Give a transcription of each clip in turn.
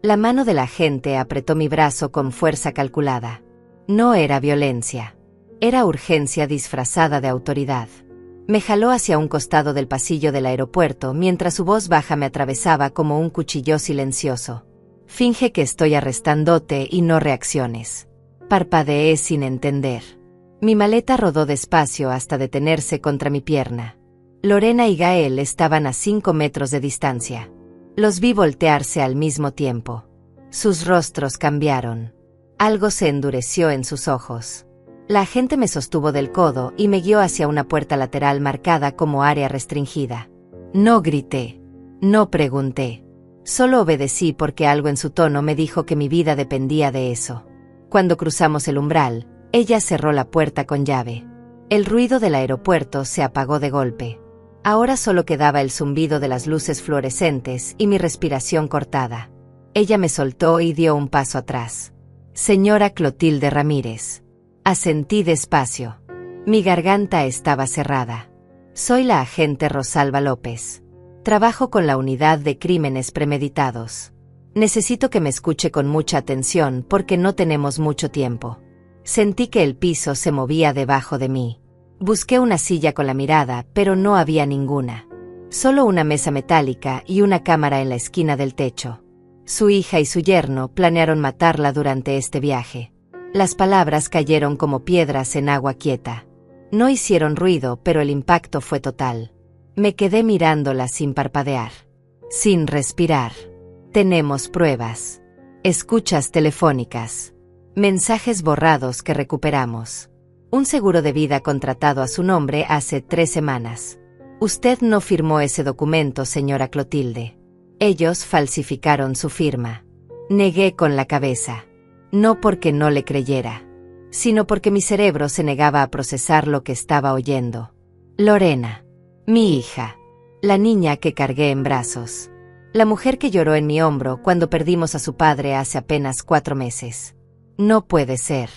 La mano del agente apretó mi brazo con fuerza calculada. No era violencia. Era urgencia disfrazada de autoridad. Me jaló hacia un costado del pasillo del aeropuerto mientras su voz baja me atravesaba como un cuchillo silencioso. Finge que estoy arrestándote y no reacciones. Parpadeé sin entender. Mi maleta rodó despacio hasta detenerse contra mi pierna. Lorena y Gael estaban a 5 metros de distancia. Los vi voltearse al mismo tiempo. Sus rostros cambiaron. Algo se endureció en sus ojos. La agente me sostuvo del codo y me guió hacia una puerta lateral marcada como área restringida. No grité. No pregunté. Solo obedecí porque algo en su tono me dijo que mi vida dependía de eso. Cuando cruzamos el umbral, ella cerró la puerta con llave. El ruido del aeropuerto se apagó de golpe. Ahora solo quedaba el zumbido de las luces fluorescentes y mi respiración cortada. Ella me soltó y dio un paso atrás. Señora Clotilde Ramírez. Asentí despacio. Mi garganta estaba cerrada. Soy la agente Rosalba López. Trabajo con la unidad de crímenes premeditados. Necesito que me escuche con mucha atención porque no tenemos mucho tiempo. Sentí que el piso se movía debajo de mí. Busqué una silla con la mirada, pero no había ninguna. Solo una mesa metálica y una cámara en la esquina del techo. Su hija y su yerno planearon matarla durante este viaje. Las palabras cayeron como piedras en agua quieta. No hicieron ruido, pero el impacto fue total. Me quedé mirándola sin parpadear. Sin respirar. Tenemos pruebas. Escuchas telefónicas. Mensajes borrados que recuperamos. Un seguro de vida contratado a su nombre hace 3 semanas. Usted no firmó ese documento, señora Clotilde. Ellos falsificaron su firma. Negué con la cabeza. No porque no le creyera, sino porque mi cerebro se negaba a procesar lo que estaba oyendo. Lorena. Mi hija. La niña que cargué en brazos. La mujer que lloró en mi hombro cuando perdimos a su padre hace apenas 4 meses. No puede ser.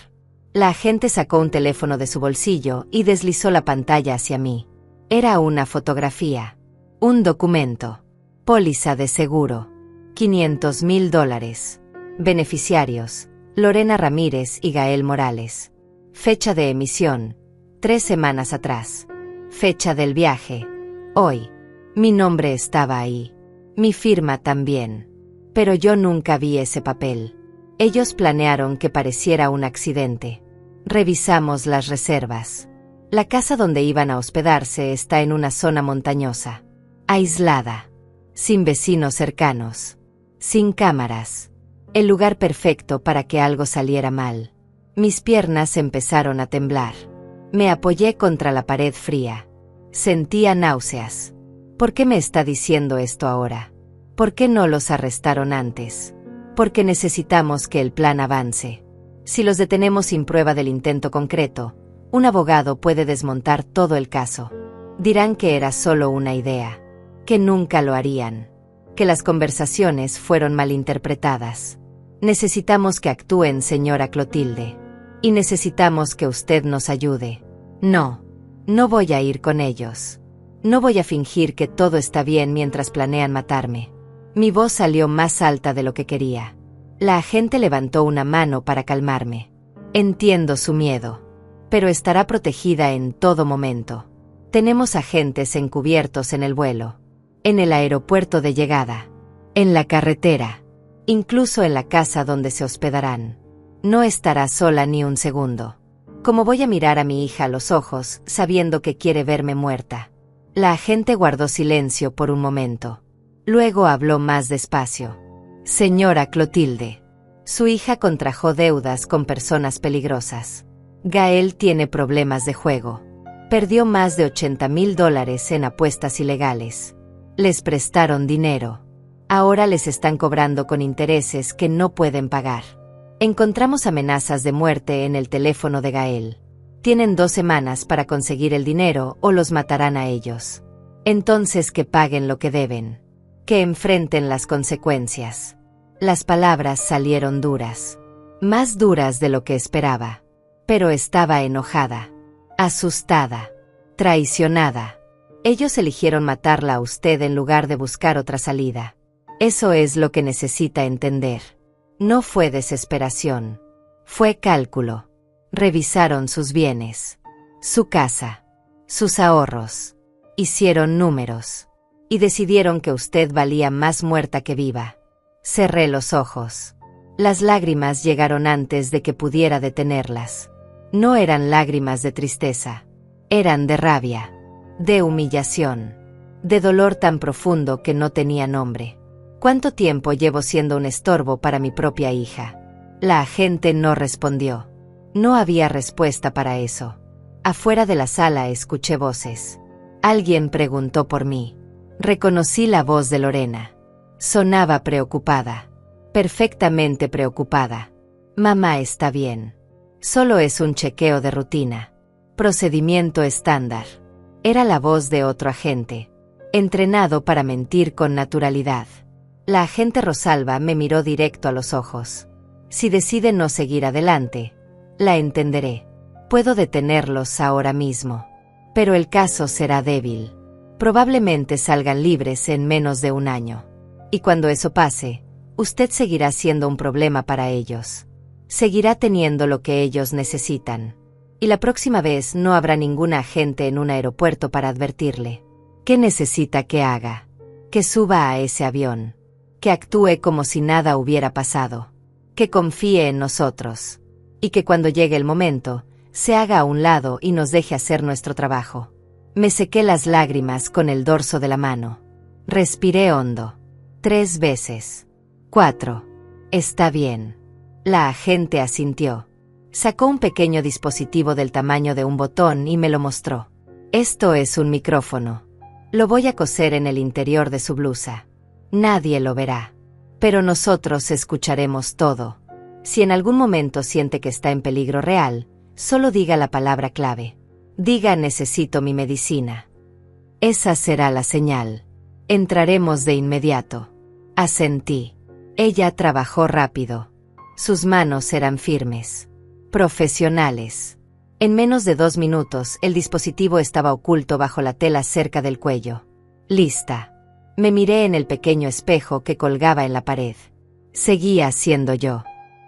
La agente sacó un teléfono de su bolsillo y deslizó la pantalla hacia mí. Era una fotografía. Un documento. Póliza de seguro. $500,000. Beneficiarios. Lorena Ramírez y Gael Morales. Fecha de emisión. 3 semanas atrás. Fecha del viaje. Hoy. Mi nombre estaba ahí. Mi firma también. Pero yo nunca vi ese papel. Ellos planearon que pareciera un accidente. Revisamos las reservas. La casa donde iban a hospedarse está en una zona montañosa. Aislada. Sin vecinos cercanos. Sin cámaras. El lugar perfecto para que algo saliera mal. Mis piernas empezaron a temblar. Me apoyé contra la pared fría. Sentía náuseas. ¿Por qué me está diciendo esto ahora? ¿Por qué no los arrestaron antes? Porque necesitamos que el plan avance. Si los detenemos sin prueba del intento concreto, un abogado puede desmontar todo el caso. Dirán que era solo una idea. Que nunca lo harían. Que las conversaciones fueron malinterpretadas. Necesitamos que actúen, señora Clotilde. Y necesitamos que usted nos ayude. No. No voy a ir con ellos. No voy a fingir que todo está bien mientras planean matarme. Mi voz salió más alta de lo que quería. La agente levantó una mano para calmarme. Entiendo su miedo. Pero estará protegida en todo momento. Tenemos agentes encubiertos en el vuelo. En el aeropuerto de llegada. En la carretera. Incluso en la casa donde se hospedarán. No estará sola ni un segundo. ¿Cómo voy a mirar a mi hija a los ojos, sabiendo que quiere verme muerta? La agente guardó silencio por un momento. Luego habló más despacio. Señora Clotilde. Su hija contrajo deudas con personas peligrosas. Gael tiene problemas de juego. Perdió más de $80,000 en apuestas ilegales. Les prestaron dinero. Ahora les están cobrando con intereses que no pueden pagar. Encontramos amenazas de muerte en el teléfono de Gael. Tienen 2 semanas para conseguir el dinero o los matarán a ellos. Entonces que paguen lo que deben. Que enfrenten las consecuencias. Las palabras salieron duras. Más duras de lo que esperaba. Pero estaba enojada. Asustada. Traicionada. Ellos eligieron matarla a usted en lugar de buscar otra salida. Eso es lo que necesita entender. No fue desesperación. Fue cálculo. Revisaron sus bienes, su casa, sus ahorros. Hicieron números. Y decidieron que usted valía más muerta que viva. Cerré los ojos. Las lágrimas llegaron antes de que pudiera detenerlas. No eran lágrimas de tristeza. Eran de rabia, de humillación, de dolor tan profundo que no tenía nombre. ¿Cuánto tiempo llevo siendo un estorbo para mi propia hija? La agente no respondió. No había respuesta para eso. Afuera de la sala escuché voces. Alguien preguntó por mí. Reconocí la voz de Lorena. Sonaba preocupada. Perfectamente preocupada. Mamá está bien. Solo es un chequeo de rutina. Procedimiento estándar. Era la voz de otro agente, entrenado para mentir con naturalidad. La agente Rosalba me miró directo a los ojos. Si decide no seguir adelante, la entenderé. Puedo detenerlos ahora mismo. Pero el caso será débil. Probablemente salgan libres en menos de un año. Y cuando eso pase, usted seguirá siendo un problema para ellos. Seguirá teniendo lo que ellos necesitan. Y la próxima vez no habrá ninguna agente en un aeropuerto para advertirle. ¿Qué necesita que haga? Que suba a ese avión. Que actúe como si nada hubiera pasado. Que confíe en nosotros. Y que cuando llegue el momento, se haga a un lado y nos deje hacer nuestro trabajo. Me sequé las lágrimas con el dorso de la mano. Respiré hondo. 3 veces. 4. Está bien. La agente asintió. Sacó un pequeño dispositivo del tamaño de un botón y me lo mostró. Esto es un micrófono. Lo voy a coser en el interior de su blusa. Nadie lo verá. Pero nosotros escucharemos todo. Si en algún momento siente que está en peligro real, solo diga la palabra clave. Diga necesito mi medicina. Esa será la señal. Entraremos de inmediato. Asentí. Ella trabajó rápido. Sus manos eran firmes. Profesionales. En menos de 2 minutos, el dispositivo estaba oculto bajo la tela cerca del cuello. Lista. Me miré en el pequeño espejo que colgaba en la pared. Seguía siendo yo.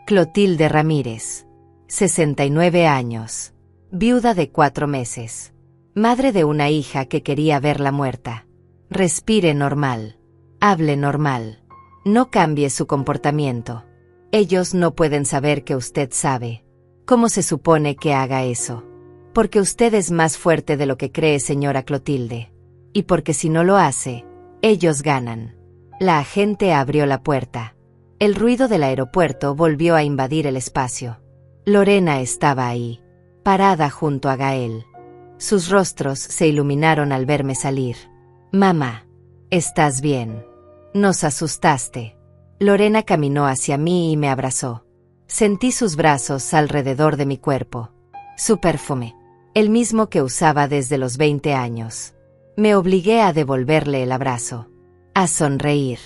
Clotilde Ramírez. 69 años. Viuda de 4 meses. Madre de una hija que quería verla muerta. Respire normal. Hable normal. No cambie su comportamiento. Ellos no pueden saber que usted sabe. ¿Cómo se supone que haga eso? Porque usted es más fuerte de lo que cree, señora Clotilde. Y porque si no lo hace, ellos ganan. La agente abrió la puerta. El ruido del aeropuerto volvió a invadir el espacio. Lorena estaba ahí, parada junto a Gael. Sus rostros se iluminaron al verme salir. Mamá, ¿estás bien? Nos asustaste. Lorena caminó hacia mí y me abrazó. Sentí sus brazos alrededor de mi cuerpo. Su perfume, el mismo que usaba desde los 20 años. Me obligué a devolverle el abrazo. A sonreír.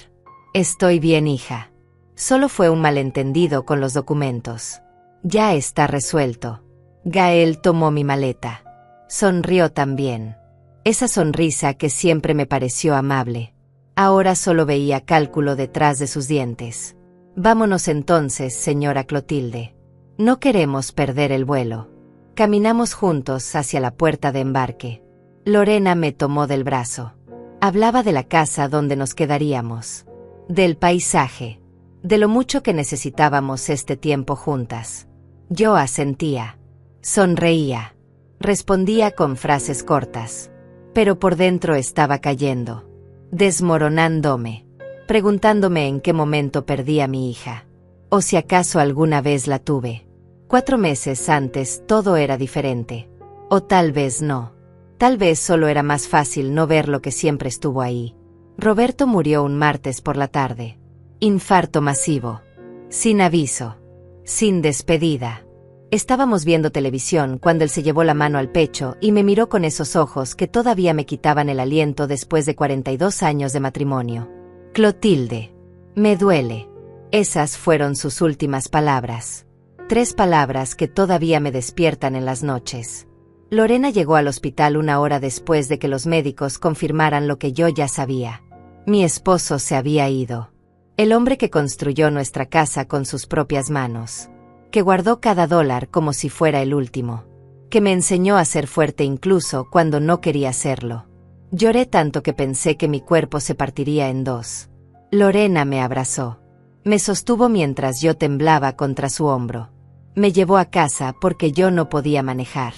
Estoy bien, hija. Solo fue un malentendido con los documentos. Ya está resuelto. Gael tomó mi maleta. Sonrió también. Esa sonrisa que siempre me pareció amable. Ahora solo veía cálculo detrás de sus dientes. Vámonos entonces, señora Clotilde. No queremos perder el vuelo. Caminamos juntos hacia la puerta de embarque. Lorena me tomó del brazo. Hablaba de la casa donde nos quedaríamos. Del paisaje. De lo mucho que necesitábamos este tiempo juntas. Yo asentía. Sonreía. Respondía con frases cortas. Pero por dentro estaba cayendo. Desmoronándome. Preguntándome en qué momento perdí a mi hija. O si acaso alguna vez la tuve. 4 meses antes todo era diferente. O tal vez no. Tal vez solo era más fácil no ver lo que siempre estuvo ahí. Roberto murió un martes por la tarde. Infarto masivo. Sin aviso. Sin despedida. Estábamos viendo televisión cuando él se llevó la mano al pecho y me miró con esos ojos que todavía me quitaban el aliento después de 42 años de matrimonio. Clotilde. Me duele. Esas fueron sus últimas palabras. 3 palabras que todavía me despiertan en las noches. Lorena llegó al hospital 1 hora después de que los médicos confirmaran lo que yo ya sabía. Mi esposo se había ido. El hombre que construyó nuestra casa con sus propias manos. Que guardó cada dólar como si fuera el último. Que me enseñó a ser fuerte incluso cuando no quería serlo. Lloré tanto que pensé que mi cuerpo se partiría en dos. Lorena me abrazó. Me sostuvo mientras yo temblaba contra su hombro. Me llevó a casa porque yo no podía manejar.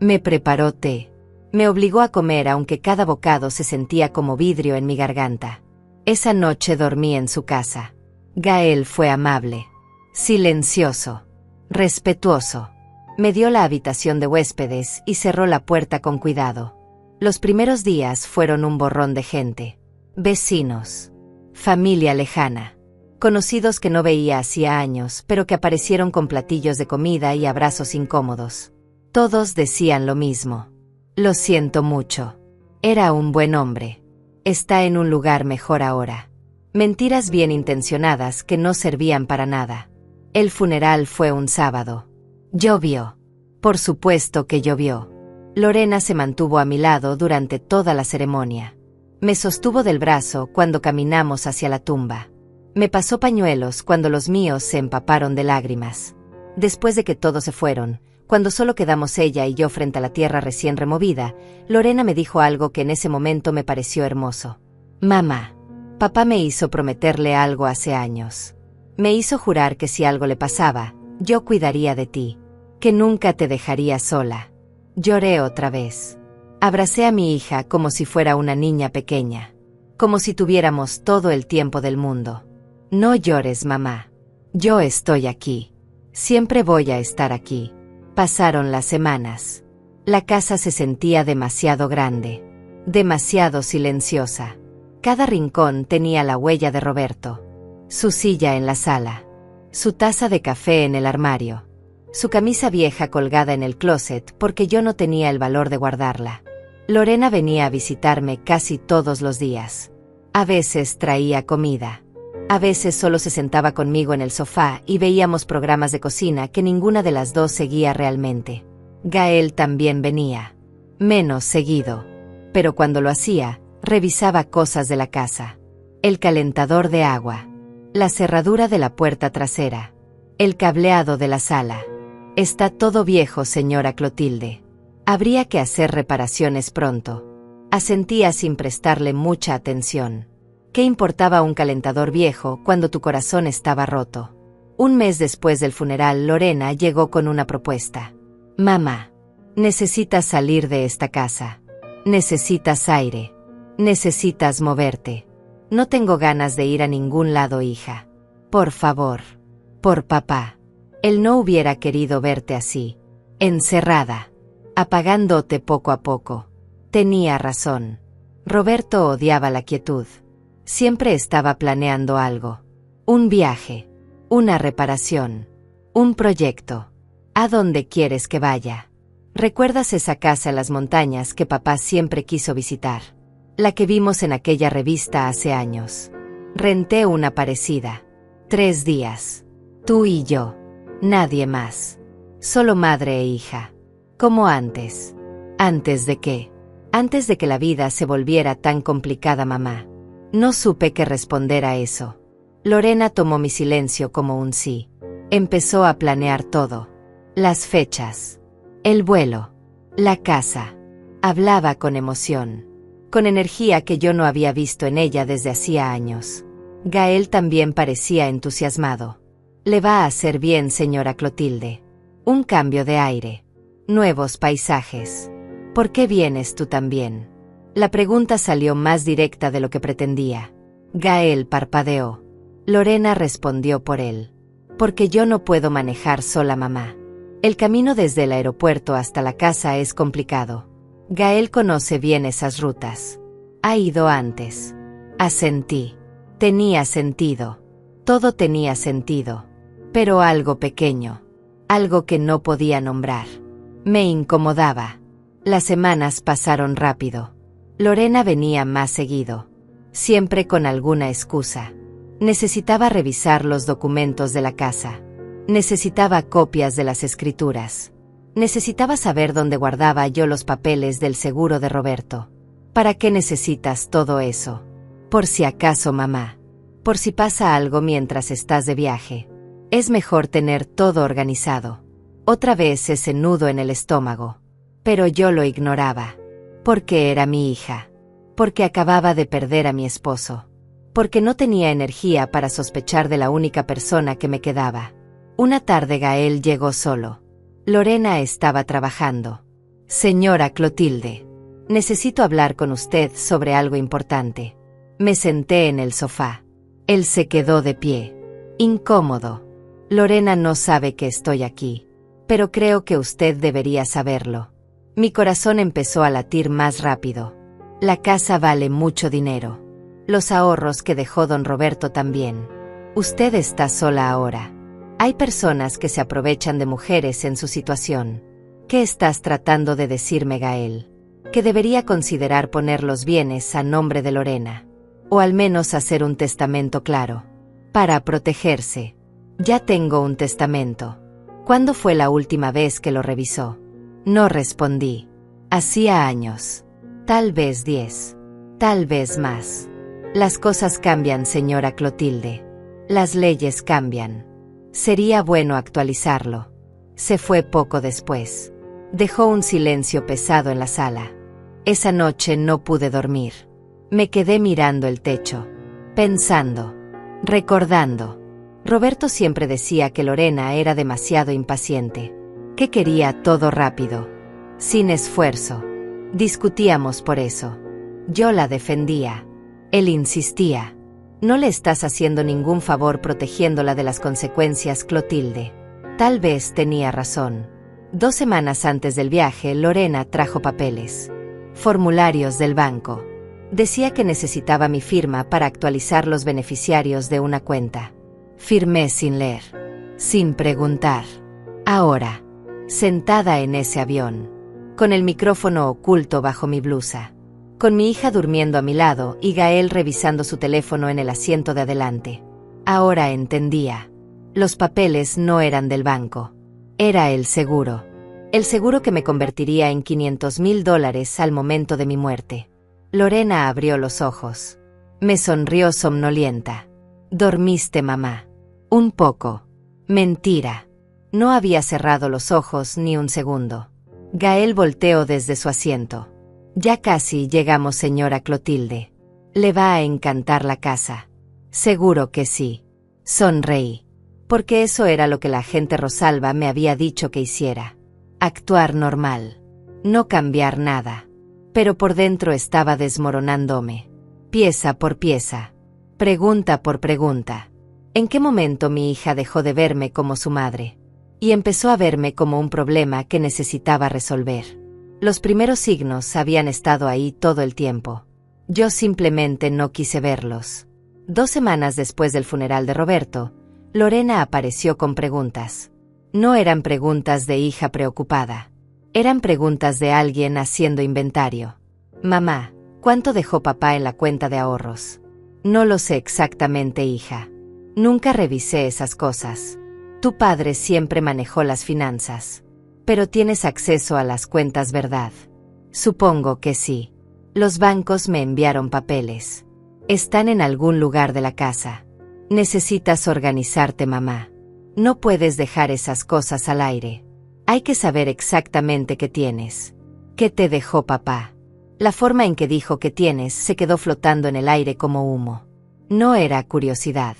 Me preparó té. Me obligó a comer aunque cada bocado se sentía como vidrio en mi garganta. Esa noche dormí en su casa. Gael fue amable. Silencioso. Respetuoso. Me dio la habitación de huéspedes y cerró la puerta con cuidado. Los primeros días fueron un borrón de gente. Vecinos. Familia lejana. Conocidos que no veía hacía años, pero que aparecieron con platillos de comida y abrazos incómodos. Todos decían lo mismo. Lo siento mucho. Era un buen hombre. Está en un lugar mejor ahora. Mentiras bien intencionadas que no servían para nada. El funeral fue un sábado. Llovió. Por supuesto que llovió. Lorena se mantuvo a mi lado durante toda la ceremonia. Me sostuvo del brazo cuando caminamos hacia la tumba. Me pasó pañuelos cuando los míos se empaparon de lágrimas. Después de que todos se fueron, cuando solo quedamos ella y yo frente a la tierra recién removida, Lorena me dijo algo que en ese momento me pareció hermoso. Mamá, papá me hizo prometerle algo hace años. Me hizo jurar que si algo le pasaba, yo cuidaría de ti, que nunca te dejaría sola. Lloré otra vez. Abracé a mi hija como si fuera una niña pequeña, como si tuviéramos todo el tiempo del mundo. No llores, mamá. Yo estoy aquí. Siempre voy a estar aquí. Pasaron las semanas. La casa se sentía demasiado grande, demasiado silenciosa. Cada rincón tenía la huella de Roberto. Su silla en la sala, su taza de café en el armario, su camisa vieja colgada en el closet porque yo no tenía el valor de guardarla. Lorena venía a visitarme casi todos los días. A veces traía comida. A veces solo se sentaba conmigo en el sofá y veíamos programas de cocina que ninguna de las dos seguía realmente. Gael también venía. Menos seguido. Pero cuando lo hacía, revisaba cosas de la casa. El calentador de agua. La cerradura de la puerta trasera. El cableado de la sala. Está todo viejo, señora Clotilde. Habría que hacer reparaciones pronto. Asentía sin prestarle mucha atención. ¿Qué importaba un calentador viejo cuando tu corazón estaba roto? Un mes después del funeral, Lorena llegó con una propuesta. Mamá, necesitas salir de esta casa. Necesitas aire. Necesitas moverte. No tengo ganas de ir a ningún lado, hija. Por favor. Por papá. Él no hubiera querido verte así. Encerrada. Apagándote poco a poco. Tenía razón. Roberto odiaba la quietud. Siempre estaba planeando algo. Un viaje. Una reparación. Un proyecto. ¿A dónde quieres que vaya? ¿Recuerdas esa casa en las montañas que papá siempre quiso visitar? La que vimos en aquella revista hace años. Renté una parecida. 3 días. Tú y yo. Nadie más. Solo madre e hija. Como antes. ¿Antes de qué? Antes de que la vida se volviera tan complicada, mamá. No supe qué responder a eso. Lorena tomó mi silencio como un sí. Empezó a planear todo. Las fechas. El vuelo. La casa. Hablaba con emoción. Con energía que yo no había visto en ella desde hacía años. Gael también parecía entusiasmado. Le va a hacer bien, señora Clotilde. Un cambio de aire. Nuevos paisajes. ¿Por qué vienes tú también? La pregunta salió más directa de lo que pretendía. Gael parpadeó. Lorena respondió por él. Porque yo no puedo manejar sola, mamá. El camino desde el aeropuerto hasta la casa es complicado. Gael conoce bien esas rutas. Ha ido antes. Asentí. Tenía sentido. Todo tenía sentido. Pero algo pequeño. Algo que no podía nombrar. Me incomodaba. Las semanas pasaron rápido. Lorena venía más seguido. Siempre con alguna excusa. Necesitaba revisar los documentos de la casa. Necesitaba copias de las escrituras. Necesitaba saber dónde guardaba yo los papeles del seguro de Roberto. ¿Para qué necesitas todo eso? Por si acaso, mamá. Por si pasa algo mientras estás de viaje. Es mejor tener todo organizado. Otra vez ese nudo en el estómago. Pero yo lo ignoraba. Porque era mi hija. Porque acababa de perder a mi esposo. Porque no tenía energía para sospechar de la única persona que me quedaba. Una tarde Gael llegó solo. Lorena estaba trabajando. Señora Clotilde, necesito hablar con usted sobre algo importante. Me senté en el sofá. Él se quedó de pie. Incómodo. Lorena no sabe que estoy aquí. Pero creo que usted debería saberlo. Mi corazón empezó a latir más rápido. La casa vale mucho dinero. Los ahorros que dejó don Roberto también. Usted está sola ahora. Hay personas que se aprovechan de mujeres en su situación. ¿Qué estás tratando de decirme, Gael? Que debería considerar poner los bienes a nombre de Lorena. O al menos hacer un testamento claro. Para protegerse. Ya tengo un testamento. ¿Cuándo fue la última vez que lo revisó? No respondí. Hacía años. Tal vez 10. Tal vez más. Las cosas cambian, señora Clotilde. Las leyes cambian. Sería bueno actualizarlo. Se fue poco después. Dejó un silencio pesado en la sala. Esa noche no pude dormir. Me quedé mirando el techo. Pensando. Recordando. Roberto siempre decía que Lorena era demasiado impaciente. Que quería todo rápido. Sin esfuerzo. Discutíamos por eso. Yo la defendía. Él insistía. No le estás haciendo ningún favor protegiéndola de las consecuencias, Clotilde. Tal vez tenía razón. 2 semanas antes del viaje, Lorena trajo papeles. Formularios del banco. Decía que necesitaba mi firma para actualizar los beneficiarios de una cuenta. Firmé sin leer. Sin preguntar. Ahora. Sentada en ese avión. Con el micrófono oculto bajo mi blusa. Con mi hija durmiendo a mi lado y Gael revisando su teléfono en el asiento de adelante. Ahora entendía. Los papeles no eran del banco. Era el seguro. El seguro que me convertiría en $500,000 al momento de mi muerte. Lorena abrió los ojos. Me sonrió somnolienta. ¿Dormiste, mamá? Un poco. Mentira. No había cerrado los ojos ni un segundo. Gael volteó desde su asiento. Ya casi llegamos, señora Clotilde. Le va a encantar la casa. Seguro que sí. Sonreí. Porque eso era lo que la agente Rosalba me había dicho que hiciera. Actuar normal. No cambiar nada. Pero por dentro estaba desmoronándome. Pieza por pieza. Pregunta por pregunta. ¿En qué momento mi hija dejó de verme como su madre? Y empezó a verme como un problema que necesitaba resolver. Los primeros signos habían estado ahí todo el tiempo. Yo simplemente no quise verlos. 2 semanas después del funeral de Roberto, Lorena apareció con preguntas. No eran preguntas de hija preocupada. Eran preguntas de alguien haciendo inventario. Mamá, ¿cuánto dejó papá en la cuenta de ahorros? No lo sé exactamente, hija. Nunca revisé esas cosas. Tu padre siempre manejó las finanzas. Pero tienes acceso a las cuentas, ¿verdad? Supongo que sí. Los bancos me enviaron papeles. Están en algún lugar de la casa. Necesitas organizarte, mamá. No puedes dejar esas cosas al aire. Hay que saber exactamente qué tienes. ¿Qué te dejó papá? La forma en que dijo que tienes se quedó flotando en el aire como humo. No era curiosidad.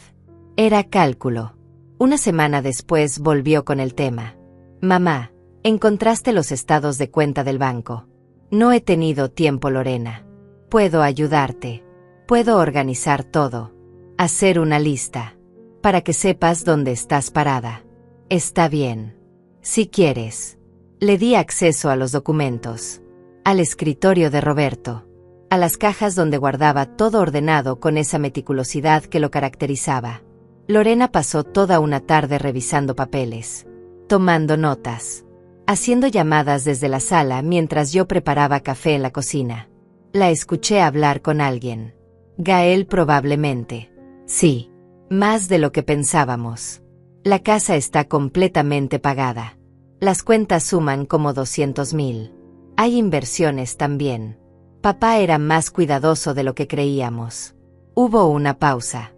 Era cálculo. Una semana después volvió con el tema. Mamá, encontraste los estados de cuenta del banco. No he tenido tiempo, Lorena. Puedo ayudarte. Puedo organizar todo. Hacer una lista. Para que sepas dónde estás parada. Está bien. Si quieres. Le di acceso a los documentos. Al escritorio de Roberto. A las cajas donde guardaba todo ordenado con esa meticulosidad que lo caracterizaba. Lorena pasó toda una tarde revisando papeles. Tomando notas. Haciendo llamadas desde la sala mientras yo preparaba café en la cocina. La escuché hablar con alguien. Gael probablemente. Sí. Más de lo que pensábamos. La casa está completamente pagada. Las cuentas suman como 200,000. Hay inversiones también. Papá era más cuidadoso de lo que creíamos. Hubo una pausa.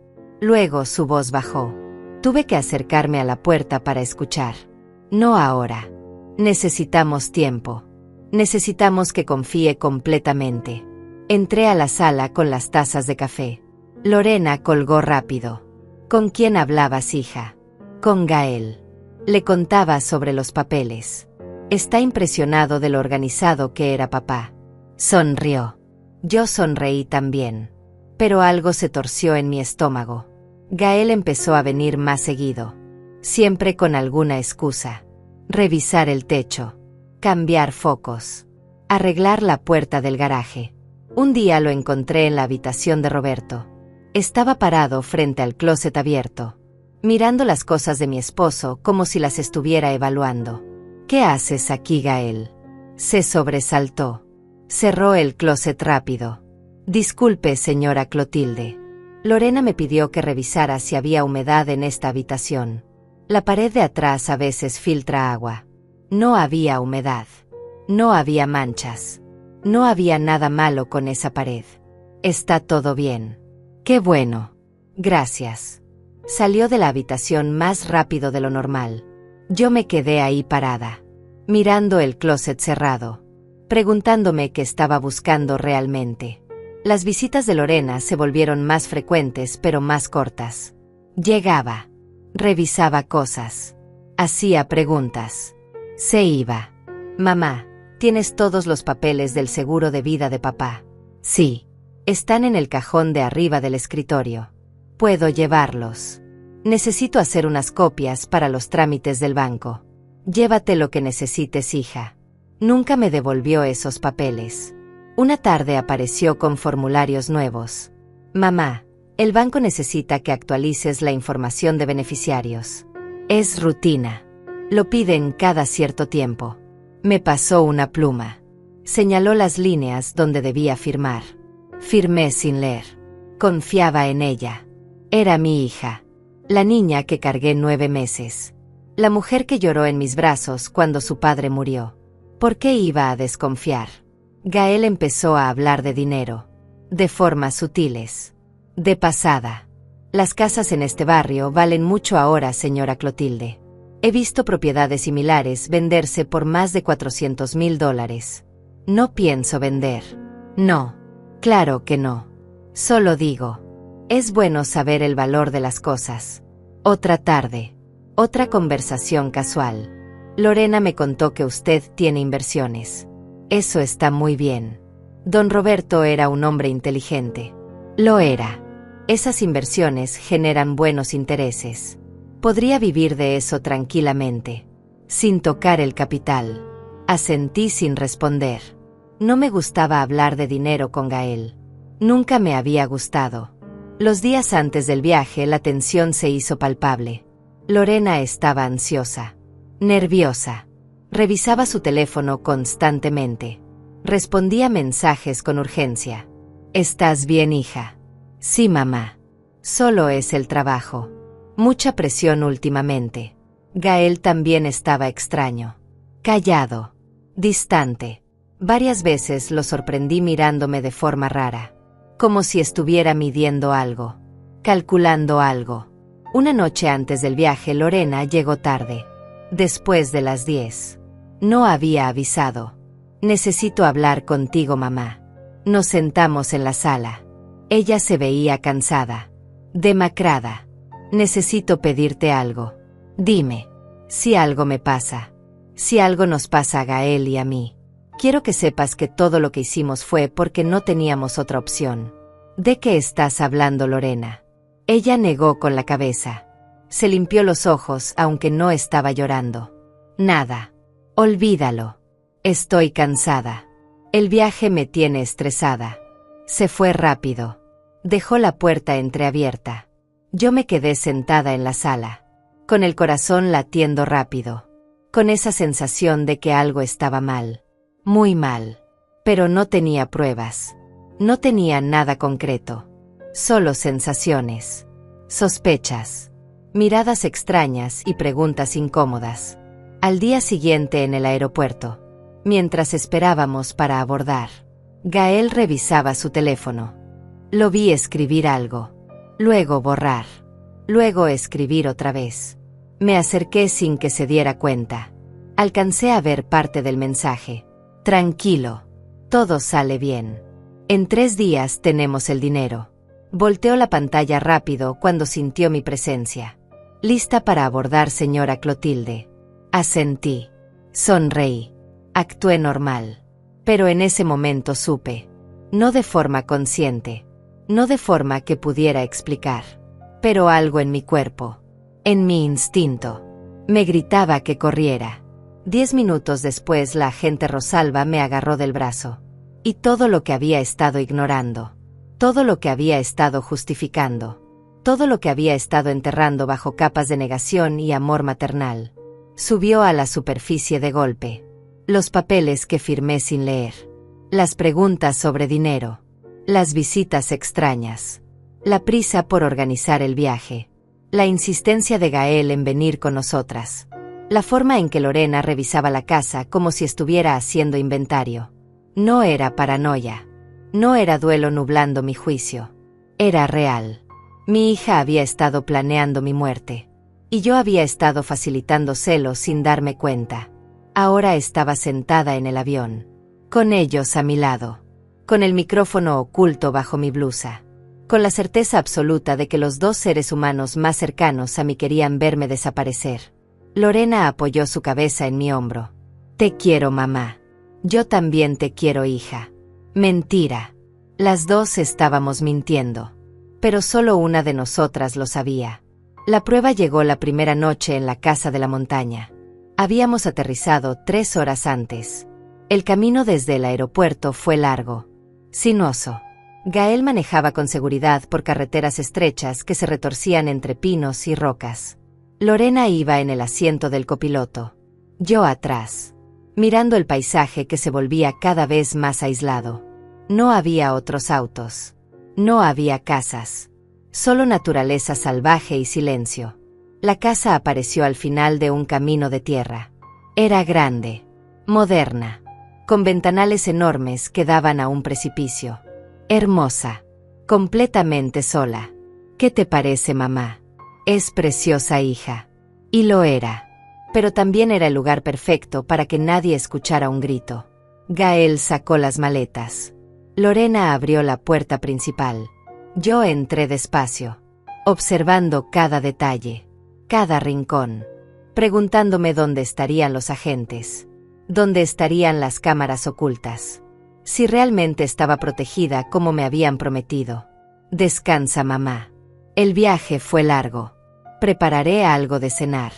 Luego su voz bajó. Tuve que acercarme a la puerta para escuchar. No ahora. Necesitamos tiempo. Necesitamos que confíe completamente. Entré a la sala con las tazas de café. Lorena colgó rápido. ¿Con quién hablabas, hija? Con Gael. Le contaba sobre los papeles. Está impresionado de lo organizado que era papá. Sonrió. Yo sonreí también. Pero algo se torció en mi estómago. Gael empezó a venir más seguido. Siempre con alguna excusa. Revisar el techo. Cambiar focos. Arreglar la puerta del garaje. Un día lo encontré en la habitación de Roberto. Estaba parado frente al closet abierto, mirando las cosas de mi esposo como si las estuviera evaluando. ¿Qué haces aquí, Gael? Se sobresaltó. Cerró el closet rápido. Disculpe, señora Clotilde. Lorena me pidió que revisara si había humedad en esta habitación. La pared de atrás a veces filtra agua. No había humedad. No había manchas. No había nada malo con esa pared. Está todo bien. Qué bueno. Gracias. Salió de la habitación más rápido de lo normal. Yo me quedé ahí parada, mirando el closet cerrado, preguntándome qué estaba buscando realmente. Las visitas de Lorena se volvieron más frecuentes pero más cortas. Llegaba, revisaba cosas, hacía preguntas, se iba. Mamá, ¿tienes todos los papeles del seguro de vida de papá? Sí. Están en el cajón de arriba del escritorio. Puedo llevarlos. Necesito hacer unas copias para los trámites del banco. Llévate lo que necesites, hija. Nunca me devolvió esos papeles. Una tarde apareció con formularios nuevos. Mamá, el banco necesita que actualices la información de beneficiarios. Es rutina. Lo piden cada cierto tiempo. Me pasó una pluma. Señaló las líneas donde debía firmar. Firmé sin leer. Confiaba en ella. Era mi hija. La niña que cargué 9 meses. La mujer que lloró en mis brazos cuando su padre murió. ¿Por qué iba a desconfiar? Gael empezó a hablar de dinero. De formas sutiles. De pasada. Las casas en este barrio valen mucho ahora, señora Clotilde. He visto propiedades similares venderse por más de $400,000. No pienso vender. No. Claro que no. Solo digo, es bueno saber el valor de las cosas. Otra tarde. Otra conversación casual. Lorena me contó que usted tiene inversiones. Eso está muy bien. Don Roberto era un hombre inteligente. Lo era. Esas inversiones generan buenos intereses. Podría vivir de eso tranquilamente. Sin tocar el capital. Asentí sin responder. No me gustaba hablar de dinero con Gael. Nunca me había gustado. Los días antes del viaje la tensión se hizo palpable. Lorena estaba ansiosa. Nerviosa. Revisaba su teléfono constantemente. Respondía mensajes con urgencia. ¿Estás bien, hija? Sí, mamá. Solo es el trabajo. Mucha presión últimamente. Gael también estaba extraño. Callado. Distante. Varias veces lo sorprendí mirándome de forma rara, como si estuviera midiendo algo, calculando algo. Una noche antes del viaje Lorena llegó tarde, después de las 10. No había avisado. Necesito hablar contigo, mamá. Nos sentamos en la sala. Ella se veía cansada, demacrada. Necesito pedirte algo. Dime, si algo me pasa, si algo nos pasa a Gael y a mí. Quiero que sepas que todo lo que hicimos fue porque no teníamos otra opción. ¿De qué estás hablando, Lorena? Ella negó con la cabeza. Se limpió los ojos aunque no estaba llorando. Nada. Olvídalo. Estoy cansada. El viaje me tiene estresada. Se fue rápido. Dejó la puerta entreabierta. Yo me quedé sentada en la sala, con el corazón latiendo rápido, con esa sensación de que algo estaba mal. Muy mal. Pero no tenía pruebas. No tenía nada concreto. Solo sensaciones. Sospechas. Miradas extrañas y preguntas incómodas. Al día siguiente en el aeropuerto, mientras esperábamos para abordar, Gael revisaba su teléfono. Lo vi escribir algo. luego borrar, luego escribir otra vez. Me acerqué sin que se diera cuenta. Alcancé a ver parte del mensaje. Tranquilo, todo sale bien. En 3 días tenemos el dinero. Volteó la pantalla rápido cuando sintió mi presencia. Lista para abordar, señora Clotilde. Asentí. Sonreí. Actué normal. Pero en ese momento supe. No de forma consciente. No de forma que pudiera explicar. Pero algo en mi cuerpo. En mi instinto. Me gritaba que corriera. 10 minutos después la agente Rosalba me agarró del brazo. Y todo lo que había estado ignorando. Todo lo que había estado justificando. Todo lo que había estado enterrando bajo capas de negación y amor maternal. Subió a la superficie de golpe. Los papeles que firmé sin leer. Las preguntas sobre dinero. Las visitas extrañas. La prisa por organizar el viaje. La insistencia de Gael en venir con nosotras. La forma en que Lorena revisaba la casa como si estuviera haciendo inventario. No era paranoia. No era duelo nublando mi juicio. Era real. Mi hija había estado planeando mi muerte. Y yo había estado facilitando celos sin darme cuenta. Ahora estaba sentada en el avión. Con ellos a mi lado. Con el micrófono oculto bajo mi blusa. Con la certeza absoluta de que los 2 seres humanos más cercanos a mí querían verme desaparecer. Lorena apoyó su cabeza en mi hombro. Te quiero, mamá. Yo también te quiero, hija. Mentira. Las 2 estábamos mintiendo. Pero solo una de nosotras lo sabía. La prueba llegó la primera noche en la casa de la montaña. Habíamos aterrizado 3 horas antes. El camino desde el aeropuerto fue largo. Sinuoso. Gael manejaba con seguridad por carreteras estrechas que se retorcían entre pinos y rocas. Lorena iba en el asiento del copiloto. Yo atrás. Mirando el paisaje que se volvía cada vez más aislado. No había otros autos. No había casas. Solo naturaleza salvaje y silencio. La casa apareció al final de un camino de tierra. Era grande. Moderna. Con ventanales enormes que daban a un precipicio. Hermosa. Completamente sola. ¿Qué te parece, mamá? Es preciosa, hija. Y lo era. Pero también era el lugar perfecto para que nadie escuchara un grito. Gael sacó las maletas. Lorena abrió la puerta principal. Yo entré despacio, observando cada detalle, cada rincón, preguntándome dónde estarían los agentes, dónde estarían las cámaras ocultas, si realmente estaba protegida como me habían prometido. Descansa, mamá. El viaje fue largo. Prepararé algo de cenar.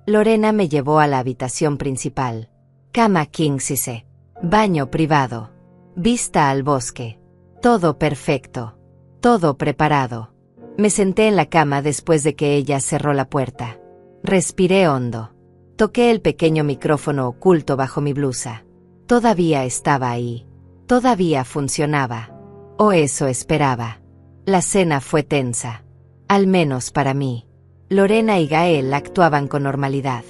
Lorena me llevó a la habitación principal. Cama king size. Baño privado. Vista al bosque. Todo perfecto. Todo preparado. Me senté en la cama después de que ella cerró la puerta. Respiré hondo. Toqué el pequeño micrófono oculto bajo mi blusa. Todavía estaba ahí. Todavía funcionaba. O eso esperaba. La cena fue tensa. Al menos para mí. Lorena y Gael actuaban con normalidad.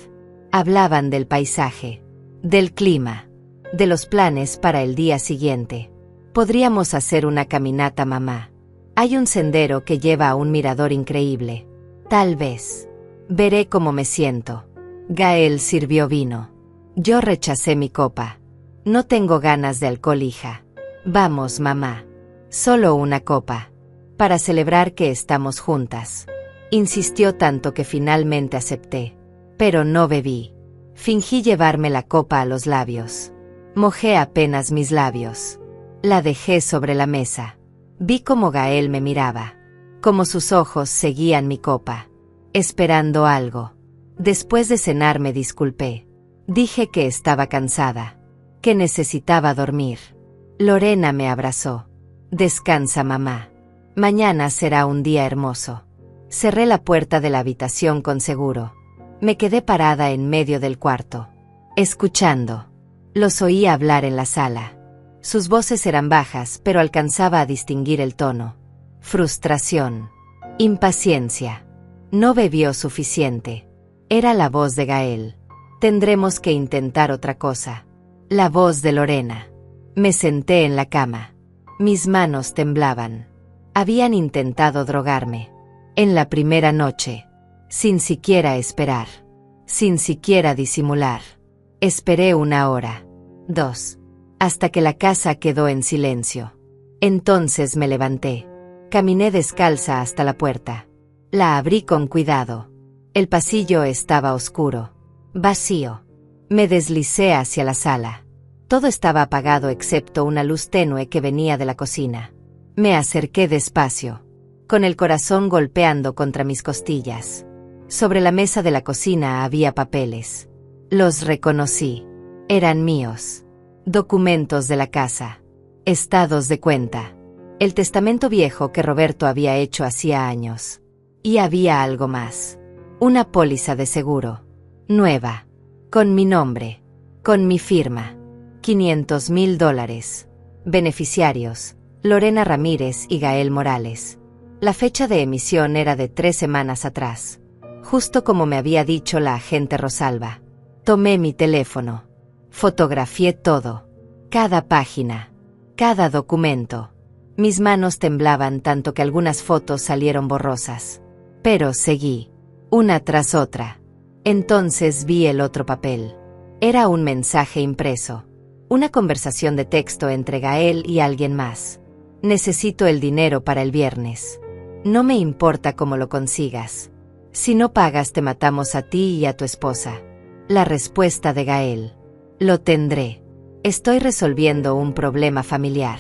Hablaban del paisaje. Del clima. De los planes para el día siguiente. Podríamos hacer una caminata, mamá. Hay un sendero que lleva a un mirador increíble. Tal vez. Veré cómo me siento. Gael sirvió vino. Yo rechacé mi copa. No tengo ganas de alcohol, hija. Vamos, mamá. Solo una copa. Para celebrar que estamos juntas. Insistió tanto que finalmente acepté. Pero no bebí. Fingí llevarme la copa a los labios. Mojé apenas mis labios. La dejé sobre la mesa. Vi cómo Gael me miraba. Cómo sus ojos seguían mi copa. Esperando algo. Después de cenar me disculpé. Dije que estaba cansada. Que necesitaba dormir. Lorena me abrazó. Descansa, mamá. Mañana será un día hermoso. Cerré la puerta de la habitación con seguro. Me quedé parada en medio del cuarto. Escuchando. Los oí hablar en la sala. Sus voces eran bajas, pero alcanzaba a distinguir el tono. Frustración. Impaciencia. No bebió suficiente. Era la voz de Gael. Tendremos que intentar otra cosa. La voz de Lorena. Me senté en la cama. Mis manos temblaban. Habían intentado drogarme. En la primera noche. Sin siquiera esperar. Sin siquiera disimular. Esperé 1 hora. 2. Hasta que la casa quedó en silencio. Entonces me levanté. Caminé descalza hasta la puerta. La abrí con cuidado. El pasillo estaba oscuro. Vacío. Me deslicé hacia la sala. Todo estaba apagado excepto una luz tenue que venía de la cocina. Me acerqué despacio, con el corazón golpeando contra mis costillas. Sobre la mesa de la cocina había papeles. Los reconocí. Eran míos. Documentos de la casa. Estados de cuenta. El testamento viejo que Roberto había hecho hacía años. Y había algo más. Una póliza de seguro. Nueva. Con mi nombre. Con mi firma. $500,000. Beneficiarios: Lorena Ramírez y Gael Morales. La fecha de emisión era de 3 semanas atrás. Justo como me había dicho la agente Rosalba. Tomé mi teléfono. Fotografié todo. Cada página. Cada documento. Mis manos temblaban tanto que algunas fotos salieron borrosas. Pero seguí. Una tras otra. Entonces vi el otro papel. Era un mensaje impreso. Una conversación de texto entre Gael y alguien más. Necesito el dinero para el viernes. No me importa cómo lo consigas. Si no pagas te matamos a ti y a tu esposa. La respuesta de Gael. Lo tendré. Estoy resolviendo un problema familiar.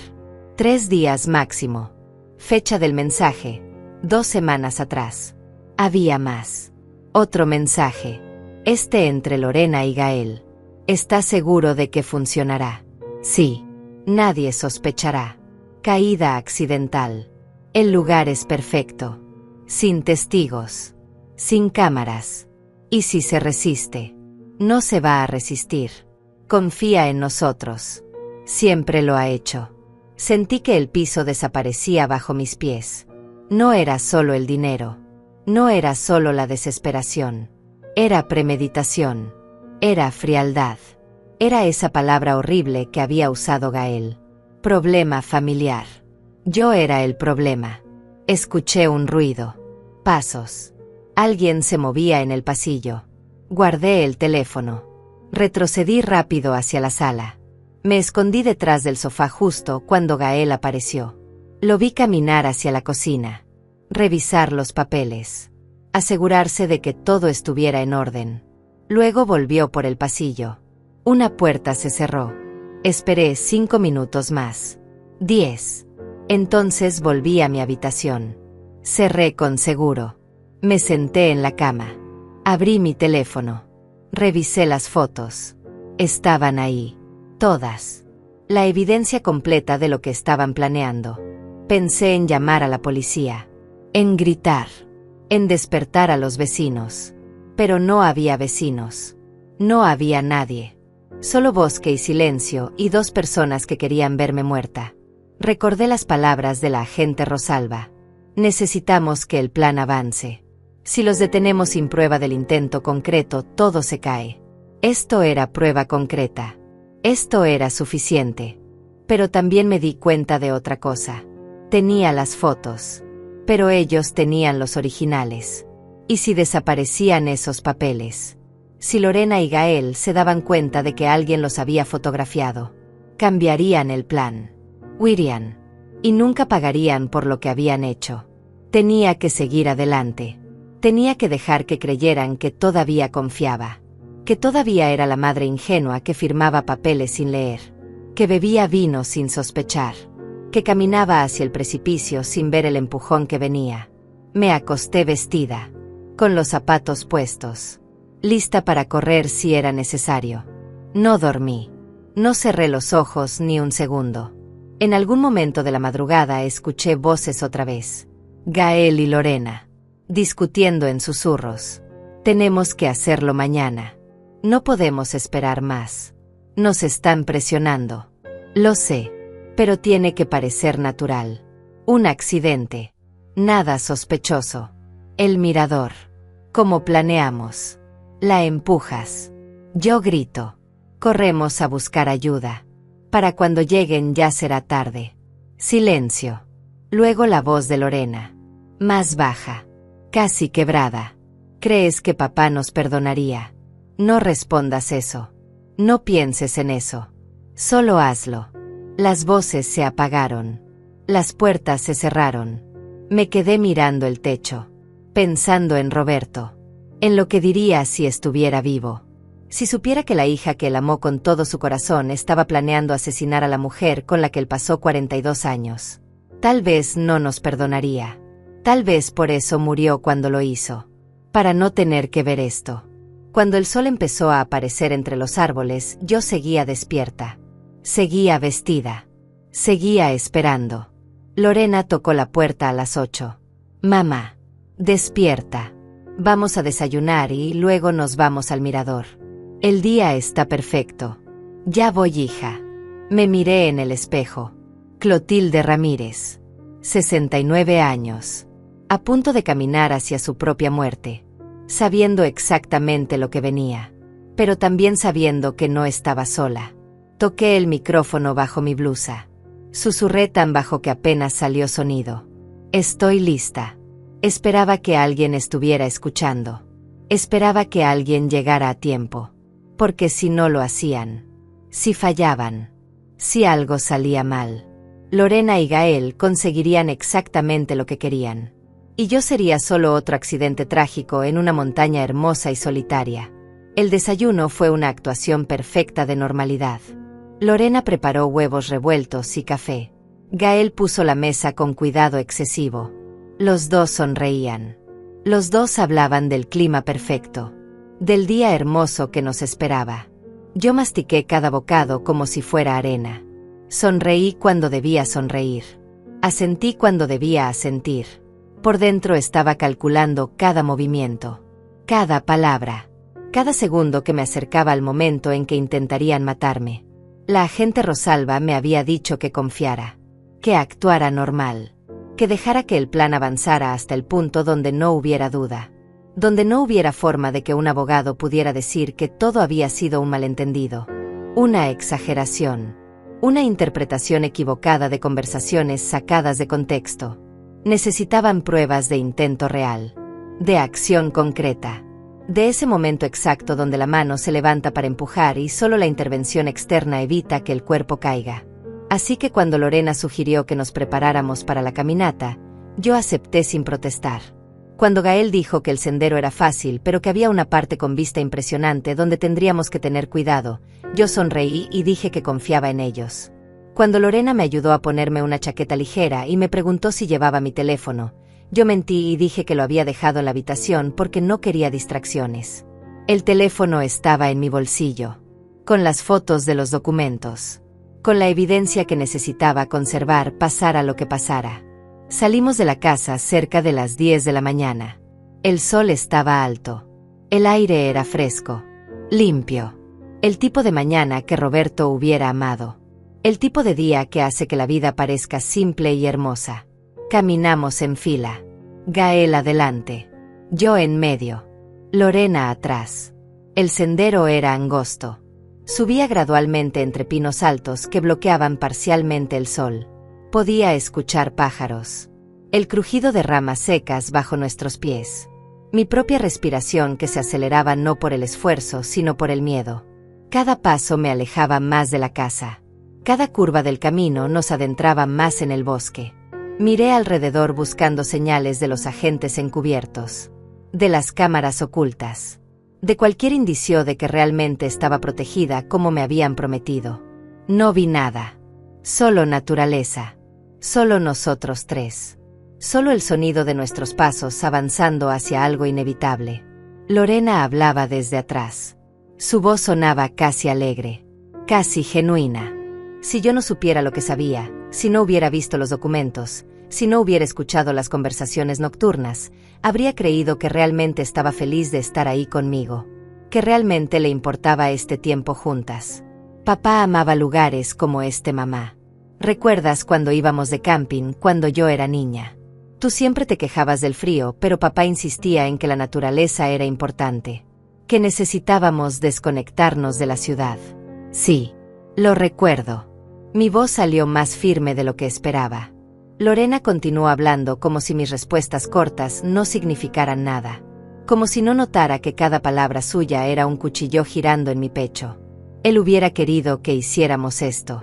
3 días máximo. Fecha del mensaje. 2 semanas atrás. Había más. Otro mensaje. Este entre Lorena y Gael. ¿Estás seguro de que funcionará? Sí. Nadie sospechará. Caída accidental. El lugar es perfecto. Sin testigos. Sin cámaras. ¿Y si se resiste? No se va a resistir. Confía en nosotros. Siempre lo ha hecho. Sentí que el piso desaparecía bajo mis pies. No era solo el dinero. No era solo la desesperación. Era premeditación. Era frialdad. Era esa palabra horrible que había usado Gael. Problema familiar. Yo era el problema. Escuché un ruido. Pasos. Alguien se movía en el pasillo. Guardé el teléfono. Retrocedí rápido hacia la sala. Me escondí detrás del sofá justo cuando Gael apareció. Lo vi caminar hacia la cocina. Revisar los papeles. Asegurarse de que todo estuviera en orden. Luego volvió por el pasillo. Una puerta se cerró. Esperé 5 minutos más. 10. Entonces volví a mi habitación. Cerré con seguro. Me senté en la cama. Abrí mi teléfono. Revisé las fotos. Estaban ahí. Todas. La evidencia completa de lo que estaban planeando. Pensé en llamar a la policía. En gritar. En despertar a los vecinos. Pero no había vecinos. No había nadie. Solo bosque y silencio y 2 personas que querían verme muerta. Recordé las palabras de la agente Rosalba. Necesitamos que el plan avance. Si los detenemos sin prueba del intento concreto, todo se cae. Esto era prueba concreta. Esto era suficiente. Pero también me di cuenta de otra cosa. Tenía las fotos. Pero ellos tenían los originales. ¿Y si desaparecían esos papeles? Si Lorena y Gael se daban cuenta de que alguien los había fotografiado, cambiarían el plan. Huirían. Y nunca pagarían por lo que habían hecho. Tenía que seguir adelante. Tenía que dejar que creyeran que todavía confiaba. Que todavía era la madre ingenua que firmaba papeles sin leer. Que bebía vino sin sospechar. Que caminaba hacia el precipicio sin ver el empujón que venía. Me acosté vestida. Con los zapatos puestos. Lista para correr si era necesario. No dormí. No cerré los ojos ni un segundo. En algún momento de la madrugada escuché voces otra vez. Gael y Lorena. Discutiendo en susurros. Tenemos que hacerlo mañana. No podemos esperar más. Nos están presionando. Lo sé. Pero tiene que parecer natural. Un accidente. Nada sospechoso. El mirador. Como planeamos. La empujas. Yo grito. Corremos a buscar ayuda. Para cuando lleguen ya será tarde. Silencio. Luego la voz de Lorena, más baja, casi quebrada. ¿Crees que papá nos perdonaría? No respondas eso. No pienses en eso. Solo hazlo. Las voces se apagaron. Las puertas se cerraron. Me quedé mirando el techo, pensando en Roberto, en lo que diría si estuviera vivo. Si supiera que la hija que él amó con todo su corazón estaba planeando asesinar a la mujer con la que él pasó 42 años. Tal vez no nos perdonaría. Tal vez por eso murió cuando lo hizo. Para no tener que ver esto. Cuando el sol empezó a aparecer entre los árboles, yo seguía despierta. Seguía vestida. Seguía esperando. Lorena tocó la puerta a las 8. Mamá, despierta. Vamos a desayunar y luego nos vamos al mirador. El día está perfecto. Ya voy, hija. Me miré en el espejo. Clotilde Ramírez. 69 años. A punto de caminar hacia su propia muerte. Sabiendo exactamente lo que venía. Pero también sabiendo que no estaba sola. Toqué el micrófono bajo mi blusa. Susurré tan bajo que apenas salió sonido. Estoy lista. Esperaba que alguien estuviera escuchando. Esperaba que alguien llegara a tiempo. Porque si no lo hacían, si fallaban, si algo salía mal, Lorena y Gael conseguirían exactamente lo que querían. Y yo sería solo otro accidente trágico en una montaña hermosa y solitaria. El desayuno fue una actuación perfecta de normalidad. Lorena preparó huevos revueltos y café. Gael puso la mesa con cuidado excesivo. Los dos sonreían. Los dos hablaban del clima perfecto. Del día hermoso que nos esperaba. Yo mastiqué cada bocado como si fuera arena. Sonreí cuando debía sonreír. Asentí cuando debía asentir. Por dentro estaba calculando cada movimiento, cada palabra, cada segundo que me acercaba al momento en que intentarían matarme. La agente Rosalba me había dicho que confiara, que actuara normal, que dejara que el plan avanzara hasta el punto donde no hubiera duda, donde no hubiera forma de que un abogado pudiera decir que todo había sido un malentendido, una exageración, una interpretación equivocada de conversaciones sacadas de contexto. Necesitaban pruebas de intento real, de acción concreta, de ese momento exacto donde la mano se levanta para empujar y solo la intervención externa evita que el cuerpo caiga. Así que cuando Lorena sugirió que nos preparáramos para la caminata, yo acepté sin protestar. Cuando Gael dijo que el sendero era fácil pero que había una parte con vista impresionante donde tendríamos que tener cuidado, yo sonreí y dije que confiaba en ellos. Cuando Lorena me ayudó a ponerme una chaqueta ligera y me preguntó si llevaba mi teléfono, yo mentí y dije que lo había dejado en la habitación porque no quería distracciones. El teléfono estaba en mi bolsillo, con las fotos de los documentos, con la evidencia que necesitaba conservar pasara lo que pasara. Salimos de la casa cerca de las 10 de la mañana. El sol estaba alto. El aire era fresco, limpio. El tipo de mañana que Roberto hubiera amado. El tipo de día que hace que la vida parezca simple y hermosa. Caminamos en fila. Gael adelante. Yo en medio. Lorena atrás. El sendero era angosto. Subía gradualmente entre pinos altos que bloqueaban parcialmente el sol. Podía escuchar pájaros. El crujido de ramas secas bajo nuestros pies. Mi propia respiración que se aceleraba no por el esfuerzo sino por el miedo. Cada paso me alejaba más de la casa. Cada curva del camino nos adentraba más en el bosque. Miré alrededor buscando señales de los agentes encubiertos, de las cámaras ocultas, de cualquier indicio de que realmente estaba protegida como me habían prometido. No vi nada. Solo naturaleza. Solo nosotros tres. Solo el sonido de nuestros pasos avanzando hacia algo inevitable. Lorena hablaba desde atrás. Su voz sonaba casi alegre, casi genuina. Si yo no supiera lo que sabía, si no hubiera visto los documentos, si no hubiera escuchado las conversaciones nocturnas, habría creído que realmente estaba feliz de estar ahí conmigo, que realmente le importaba este tiempo juntas. Papá amaba lugares como este, mamá. ¿Recuerdas cuando íbamos de camping cuando yo era niña? Tú siempre te quejabas del frío, pero papá insistía en que la naturaleza era importante, que necesitábamos desconectarnos de la ciudad. Sí, lo recuerdo. Mi voz salió más firme de lo que esperaba. Lorena continuó hablando como si mis respuestas cortas no significaran nada. Como si no notara que cada palabra suya era un cuchillo girando en mi pecho. Él hubiera querido que hiciéramos esto.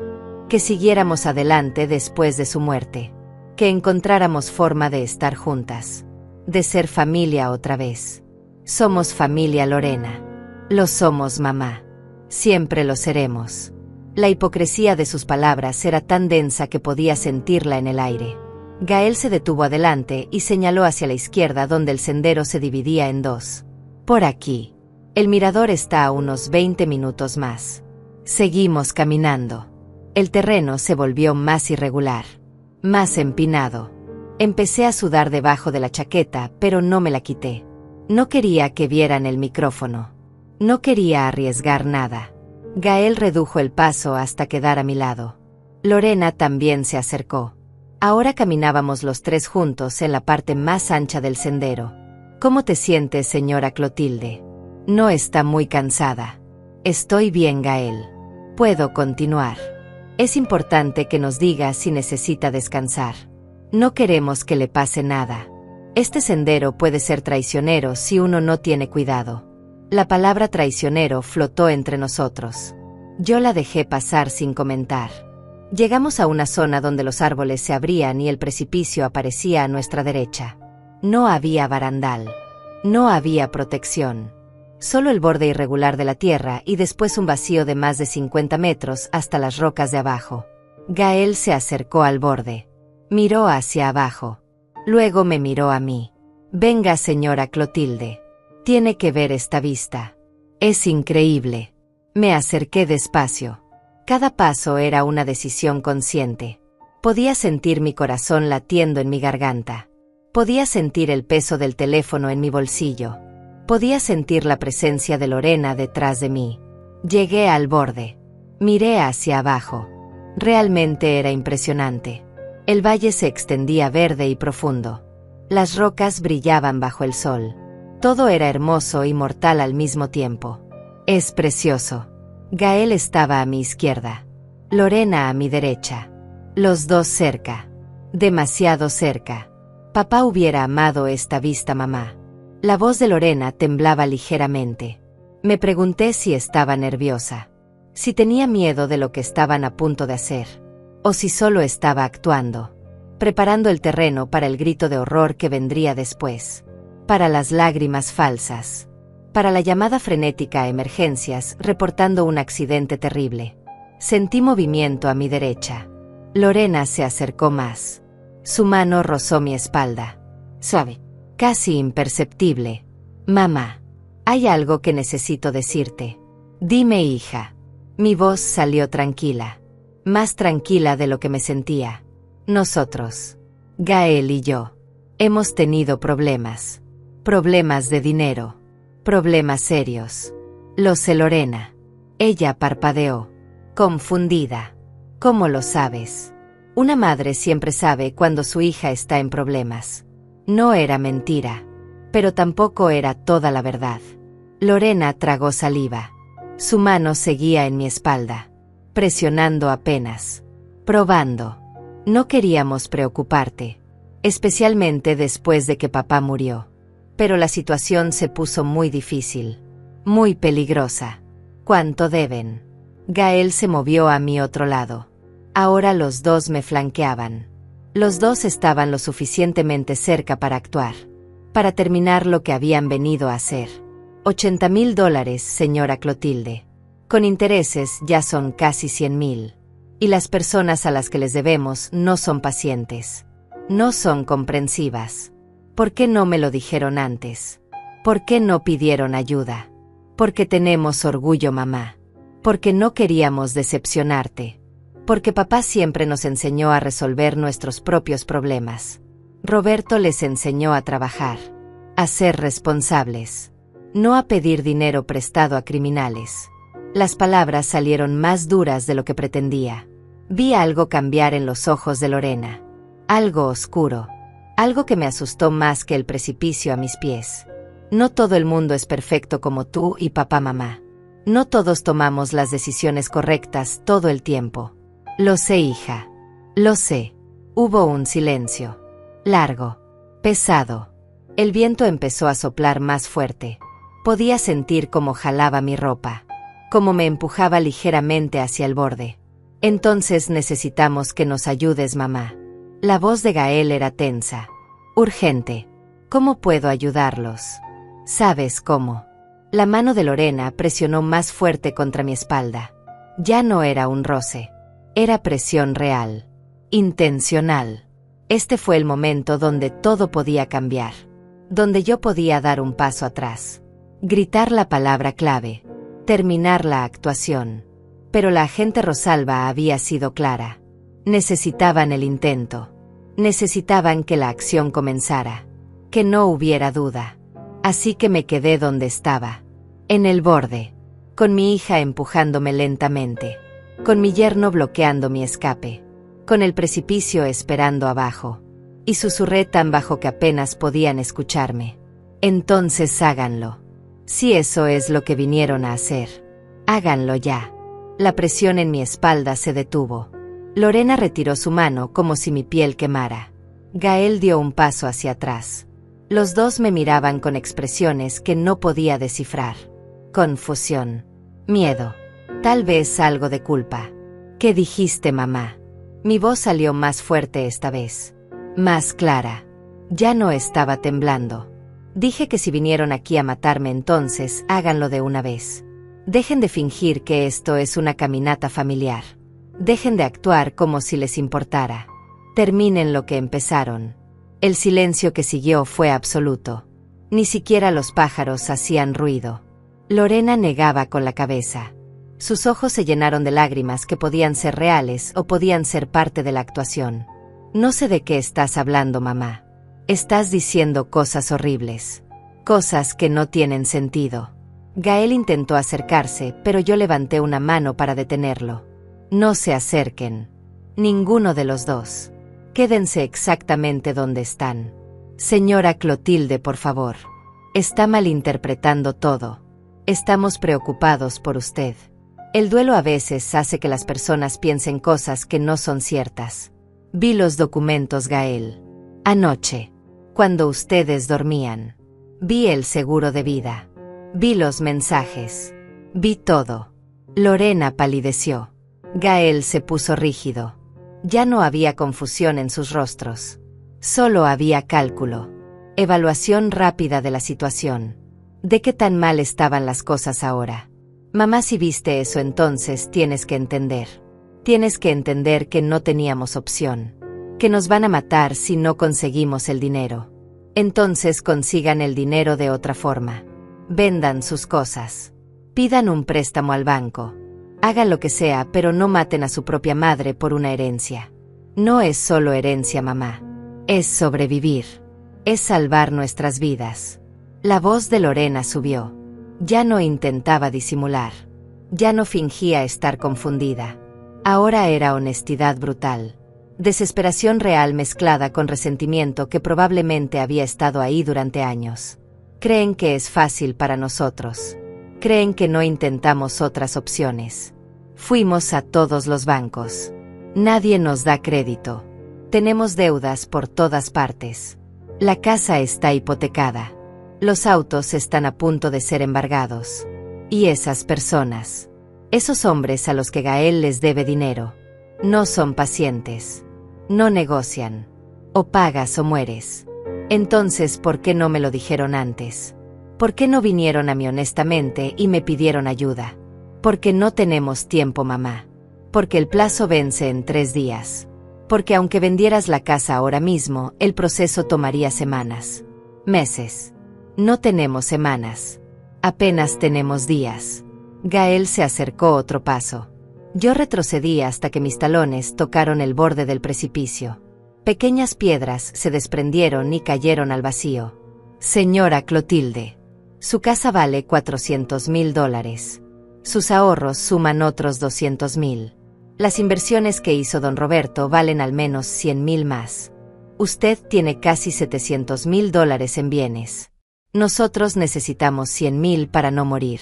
Que siguiéramos adelante después de su muerte. Que encontráramos forma de estar juntas. De ser familia otra vez. Somos familia, Lorena. Lo somos, mamá. Siempre lo seremos. La hipocresía de sus palabras era tan densa que podía sentirla en el aire. Gael se detuvo adelante y señaló hacia la izquierda donde el sendero se dividía en dos. Por aquí. El mirador está a unos 20 minutos más. Seguimos caminando. El terreno se volvió más irregular. Más empinado. Empecé a sudar debajo de la chaqueta, pero no me la quité. No quería que vieran el micrófono. No quería arriesgar nada. Gael redujo el paso hasta quedar a mi lado. Lorena también se acercó. Ahora caminábamos los tres juntos en la parte más ancha del sendero. ¿Cómo te sientes, señora Clotilde? No está muy cansada. Estoy bien, Gael. Puedo continuar. Es importante que nos diga si necesita descansar. No queremos que le pase nada. Este sendero puede ser traicionero si uno no tiene cuidado. La palabra traicionero flotó entre nosotros. Yo la dejé pasar sin comentar. Llegamos a una zona donde los árboles se abrían y el precipicio aparecía a nuestra derecha. No había barandal. No había protección. Solo el borde irregular de la tierra y después un vacío de más de 50 metros hasta las rocas de abajo. Gael se acercó al borde. Miró hacia abajo. Luego me miró a mí. Venga, señora Clotilde. Tiene que ver esta vista. Es increíble. Me acerqué despacio. Cada paso era una decisión consciente. Podía sentir mi corazón latiendo en mi garganta. Podía sentir el peso del teléfono en mi bolsillo. Podía sentir la presencia de Lorena detrás de mí. Llegué al borde. Miré hacia abajo. Realmente era impresionante. El valle se extendía verde y profundo. Las rocas brillaban bajo el sol. Todo era hermoso y mortal al mismo tiempo. Es precioso. Gael estaba a mi izquierda. Lorena a mi derecha. Los dos cerca. Demasiado cerca. Papá hubiera amado esta vista, mamá. La voz de Lorena temblaba ligeramente. Me pregunté si estaba nerviosa. Si tenía miedo de lo que estaban a punto de hacer. O si solo estaba actuando. Preparando el terreno para el grito de horror que vendría después. Para las lágrimas falsas. Para la llamada frenética a emergencias reportando un accidente terrible. Sentí movimiento a mi derecha. Lorena se acercó más. Su mano rozó mi espalda. Suave. Casi imperceptible. Mamá. Hay algo que necesito decirte. Dime, hija. Mi voz salió tranquila. Más tranquila de lo que me sentía. Nosotros. Gael y yo. Hemos tenido problemas. Problemas de dinero. Problemas serios. Lo sé, Lorena. Ella parpadeó. Confundida. ¿Cómo lo sabes? Una madre siempre sabe cuando su hija está en problemas. No era mentira. Pero tampoco era toda la verdad. Lorena tragó saliva. Su mano seguía en mi espalda. Presionando apenas. Probando. No queríamos preocuparte. Especialmente después de que papá murió. Pero la situación se puso muy difícil. Muy peligrosa. ¿Cuánto deben? Gael se movió a mi otro lado. Ahora los dos me flanqueaban. Los dos estaban lo suficientemente cerca para actuar. Para terminar lo que habían venido a hacer. $80,000, señora Clotilde. Con intereses ya son casi 100,000. Y las personas a las que les debemos no son pacientes. No son comprensivas. ¿Por qué no me lo dijeron antes? ¿Por qué no pidieron ayuda? Porque tenemos orgullo, mamá. Porque no queríamos decepcionarte. Porque papá siempre nos enseñó a resolver nuestros propios problemas. Roberto les enseñó a trabajar. A ser responsables. No a pedir dinero prestado a criminales. Las palabras salieron más duras de lo que pretendía. Vi algo cambiar en los ojos de Lorena. Algo oscuro. Algo que me asustó más que el precipicio a mis pies. No todo el mundo es perfecto como tú y papá, mamá. No todos tomamos las decisiones correctas todo el tiempo. Lo sé, hija. Lo sé. Hubo un silencio. Largo. Pesado. El viento empezó a soplar más fuerte. Podía sentir cómo jalaba mi ropa. Cómo me empujaba ligeramente hacia el borde. Entonces necesitamos que nos ayudes, mamá. La voz de Gael era tensa. Urgente. ¿Cómo puedo ayudarlos? ¿Sabes cómo? La mano de Lorena presionó más fuerte contra mi espalda. Ya no era un roce. Era presión real. Intencional. Este fue el momento donde todo podía cambiar. Donde yo podía dar un paso atrás. Gritar la palabra clave. Terminar la actuación. Pero la agente Rosalba había sido clara. Necesitaban el intento. Necesitaban que la acción comenzara. Que no hubiera duda. Así que me quedé donde estaba. En el borde. Con mi hija empujándome lentamente. Con mi yerno bloqueando mi escape. Con el precipicio esperando abajo. Y susurré tan bajo que apenas podían escucharme. Entonces háganlo. Si eso es lo que vinieron a hacer. Háganlo ya. La presión en mi espalda se detuvo. Lorena retiró su mano como si mi piel quemara. Gael dio un paso hacia atrás. Los dos me miraban con expresiones que no podía descifrar. Confusión. Miedo. Tal vez algo de culpa. ¿Qué dijiste, mamá? Mi voz salió más fuerte esta vez. Más clara. Ya no estaba temblando. Dije que si vinieron aquí a matarme, entonces háganlo de una vez. Dejen de fingir que esto es una caminata familiar. Dejen de actuar como si les importara. Terminen lo que empezaron. El silencio que siguió fue absoluto. Ni siquiera los pájaros hacían ruido. Lorena negaba con la cabeza. Sus ojos se llenaron de lágrimas que podían ser reales o podían ser parte de la actuación. No sé de qué estás hablando, mamá. Estás diciendo cosas horribles. Cosas que no tienen sentido. Gael intentó acercarse, pero yo levanté una mano para detenerlo. No se acerquen. Ninguno de los dos. Quédense exactamente donde están. Señora Clotilde, por favor. Está malinterpretando todo. Estamos preocupados por usted. El duelo a veces hace que las personas piensen cosas que no son ciertas. Vi los documentos, Gael. Anoche. Cuando ustedes dormían. Vi el seguro de vida. Vi los mensajes. Vi todo. Lorena palideció. Gael se puso rígido. Ya no había confusión en sus rostros. Solo había cálculo. Evaluación rápida de la situación. ¿De qué tan mal estaban las cosas ahora? Mamá, si viste eso, entonces tienes que entender. Tienes que entender que no teníamos opción. Que nos van a matar si no conseguimos el dinero. Entonces consigan el dinero de otra forma. Vendan sus cosas. Pidan un préstamo al banco. Hagan lo que sea, pero no maten a su propia madre por una herencia. No es solo herencia, mamá. Es sobrevivir. Es salvar nuestras vidas. La voz de Lorena subió. Ya no intentaba disimular. Ya no fingía estar confundida. Ahora era honestidad brutal. Desesperación real mezclada con resentimiento que probablemente había estado ahí durante años. Creen que es fácil para nosotros. Creen que no intentamos otras opciones. Fuimos a todos los bancos. Nadie nos da crédito. Tenemos deudas por todas partes. La casa está hipotecada. Los autos están a punto de ser embargados. Y esas personas, esos hombres a los que Gael les debe dinero, no son pacientes. No negocian. O pagas o mueres. Entonces, ¿por qué no me lo dijeron antes? ¿Por qué no vinieron a mí honestamente y me pidieron ayuda? Porque no tenemos tiempo, mamá. Porque el plazo vence en 3 días. Porque aunque vendieras la casa ahora mismo, el proceso tomaría semanas. Meses. No tenemos semanas. Apenas tenemos días. Gael se acercó otro paso. Yo retrocedí hasta que mis talones tocaron el borde del precipicio. Pequeñas piedras se desprendieron y cayeron al vacío. Señora Clotilde. Su casa vale $400,000. Sus ahorros suman otros 200,000. Las inversiones que hizo don Roberto valen al menos 100,000 más. Usted tiene casi $700,000 en bienes. Nosotros necesitamos 100,000 para no morir.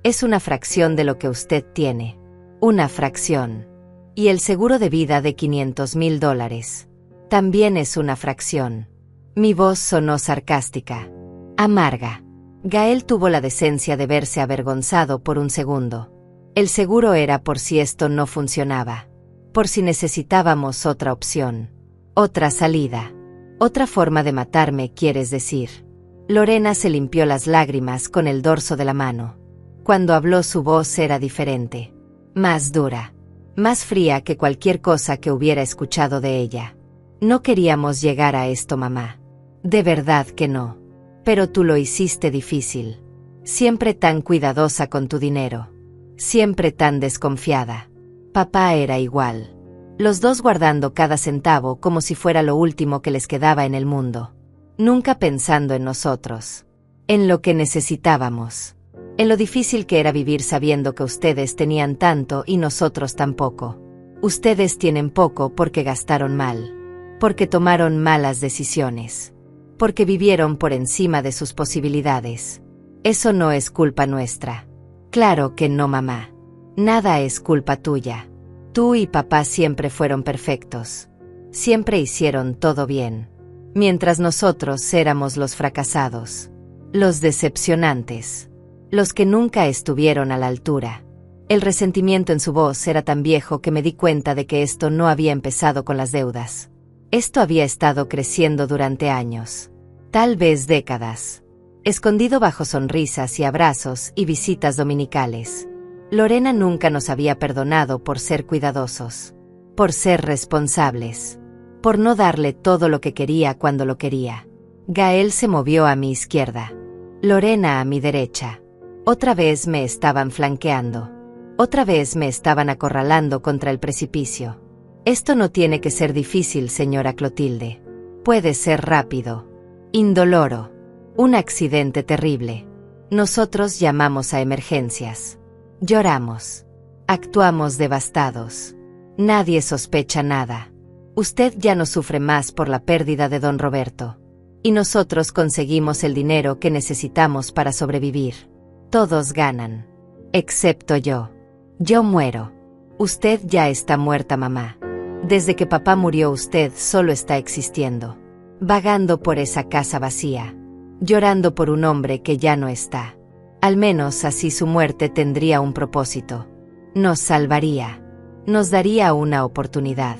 Es una fracción de lo que usted tiene. Una fracción. Y el seguro de vida de $500,000. También es una fracción. Mi voz sonó sarcástica. Amarga. Gael tuvo la decencia de verse avergonzado por un segundo. El seguro era por si esto no funcionaba. Por si necesitábamos otra opción. Otra salida. Otra forma de matarme, quieres decir. Lorena se limpió las lágrimas con el dorso de la mano. Cuando habló su voz era diferente. Más dura. Más fría que cualquier cosa que hubiera escuchado de ella. No queríamos llegar a esto, mamá. De verdad que no. Pero tú lo hiciste difícil. Siempre tan cuidadosa con tu dinero. Siempre tan desconfiada. Papá era igual. Los dos guardando cada centavo como si fuera lo último que les quedaba en el mundo. Nunca pensando en nosotros. En lo que necesitábamos. En lo difícil que era vivir sabiendo que ustedes tenían tanto y nosotros tan poco. Ustedes tienen poco porque gastaron mal. Porque tomaron malas decisiones. Porque vivieron por encima de sus posibilidades. Eso no es culpa nuestra. Claro que no, mamá. Nada es culpa tuya. Tú y papá siempre fueron perfectos. Siempre hicieron todo bien. Mientras nosotros éramos los fracasados. Los decepcionantes. Los que nunca estuvieron a la altura. El resentimiento en su voz era tan viejo que me di cuenta de que esto no había empezado con las deudas. Esto había estado creciendo durante años. Tal vez décadas. Escondido bajo sonrisas y abrazos y visitas dominicales. Lorena nunca nos había perdonado por ser cuidadosos. Por ser responsables. Por no darle todo lo que quería cuando lo quería. Gael se movió a mi izquierda. Lorena a mi derecha. Otra vez me estaban flanqueando. Otra vez me estaban acorralando contra el precipicio. Esto no tiene que ser difícil, señora Clotilde. Puede ser rápido. Indoloro. Un accidente terrible. Nosotros llamamos a emergencias. Lloramos. Actuamos devastados. Nadie sospecha nada. Usted ya no sufre más por la pérdida de don Roberto. Y nosotros conseguimos el dinero que necesitamos para sobrevivir. Todos ganan. Excepto yo. Yo muero. Usted ya está muerta, mamá. Desde que papá murió usted solo está existiendo. Vagando por esa casa vacía. Llorando por un hombre que ya no está. Al menos así su muerte tendría un propósito. Nos salvaría. Nos daría una oportunidad.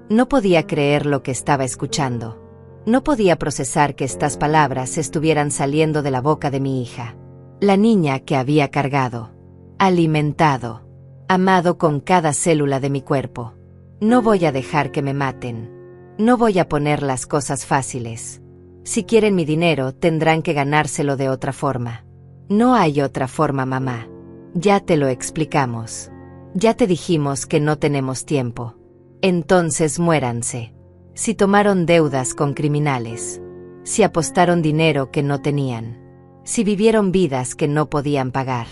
No podía creer lo que estaba escuchando. No podía procesar que estas palabras estuvieran saliendo de la boca de mi hija. La niña que había cargado. Alimentado. Amado con cada célula de mi cuerpo. No voy a dejar que me maten. No voy a poner las cosas fáciles. Si quieren mi dinero, tendrán que ganárselo de otra forma. No hay otra forma, mamá. Ya te lo explicamos. Ya te dijimos que no tenemos tiempo. Entonces muéranse. Si tomaron deudas con criminales. Si apostaron dinero que no tenían. Si vivieron vidas que no podían pagar.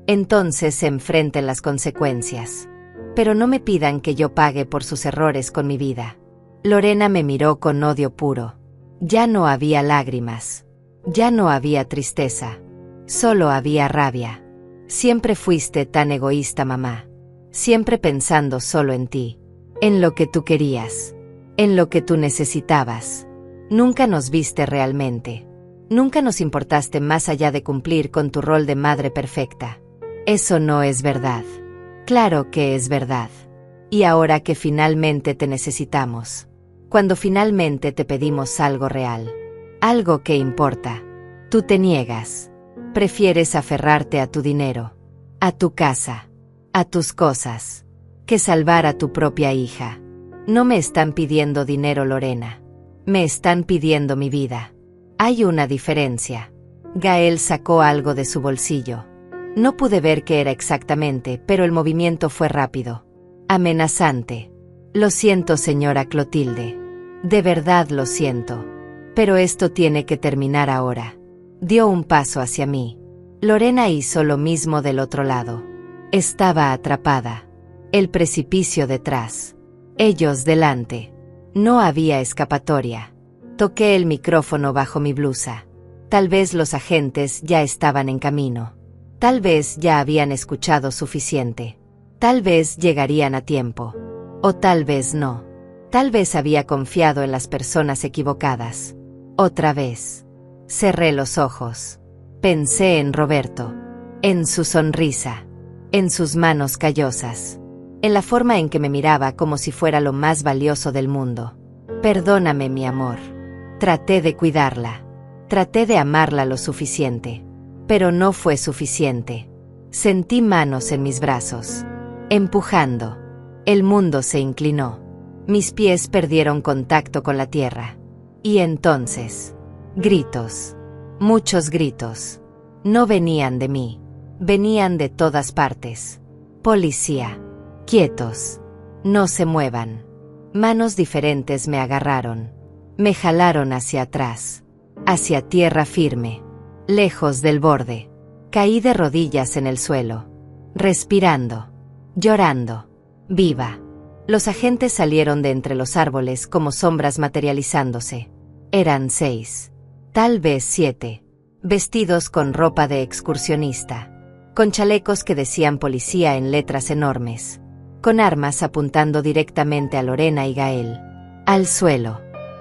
Entonces se enfrenten las consecuencias. Pero no me pidan que yo pague por sus errores con mi vida. Lorena me miró con odio puro. Ya no había lágrimas. Ya no había tristeza. Solo había rabia. Siempre fuiste tan egoísta, mamá. Siempre pensando solo en ti. En lo que tú querías. En lo que tú necesitabas. Nunca nos viste realmente. Nunca nos importaste más allá de cumplir con tu rol de madre perfecta. Eso no es verdad. Claro que es verdad. Y ahora que finalmente te necesitamos. Cuando finalmente te pedimos algo real. Algo que importa. Tú te niegas. Prefieres aferrarte a tu dinero. A tu casa. A tus cosas. Que salvar a tu propia hija. No me están pidiendo dinero, Lorena. Me están pidiendo mi vida. Hay una diferencia. Gael sacó algo de su bolsillo. No pude ver qué era exactamente, pero el movimiento fue rápido. Amenazante. Lo siento, señora Clotilde. De verdad lo siento. Pero esto tiene que terminar ahora. Dio un paso hacia mí. Lorena hizo lo mismo del otro lado. Estaba atrapada. El precipicio detrás. Ellos delante. No había escapatoria. Toqué el micrófono bajo mi blusa. Tal vez los agentes ya estaban en camino. Tal vez ya habían escuchado suficiente. Tal vez llegarían a tiempo. O tal vez no. Tal vez había confiado en las personas equivocadas. Otra vez. Cerré los ojos. Pensé en Roberto. En su sonrisa. En sus manos callosas. En la forma en que me miraba como si fuera lo más valioso del mundo. Perdóname, mi amor. Traté de cuidarla. Traté de amarla lo suficiente. Pero no fue suficiente. Sentí manos en mis brazos. Empujando. El mundo se inclinó. Mis pies perdieron contacto con la tierra. Y entonces, gritos. Muchos gritos. No venían de mí. Venían de todas partes. Policía. Quietos. No se muevan. Manos diferentes me agarraron. Me jalaron hacia atrás. Hacia tierra firme. Lejos del borde. Caí de rodillas en el suelo. Respirando. Llorando. Viva. Los agentes salieron de entre los árboles como sombras materializándose. Eran 6. Tal vez 7. Vestidos con ropa de excursionista. Con chalecos que decían policía en letras enormes. Con armas apuntando directamente a Lorena y Gael. Al suelo.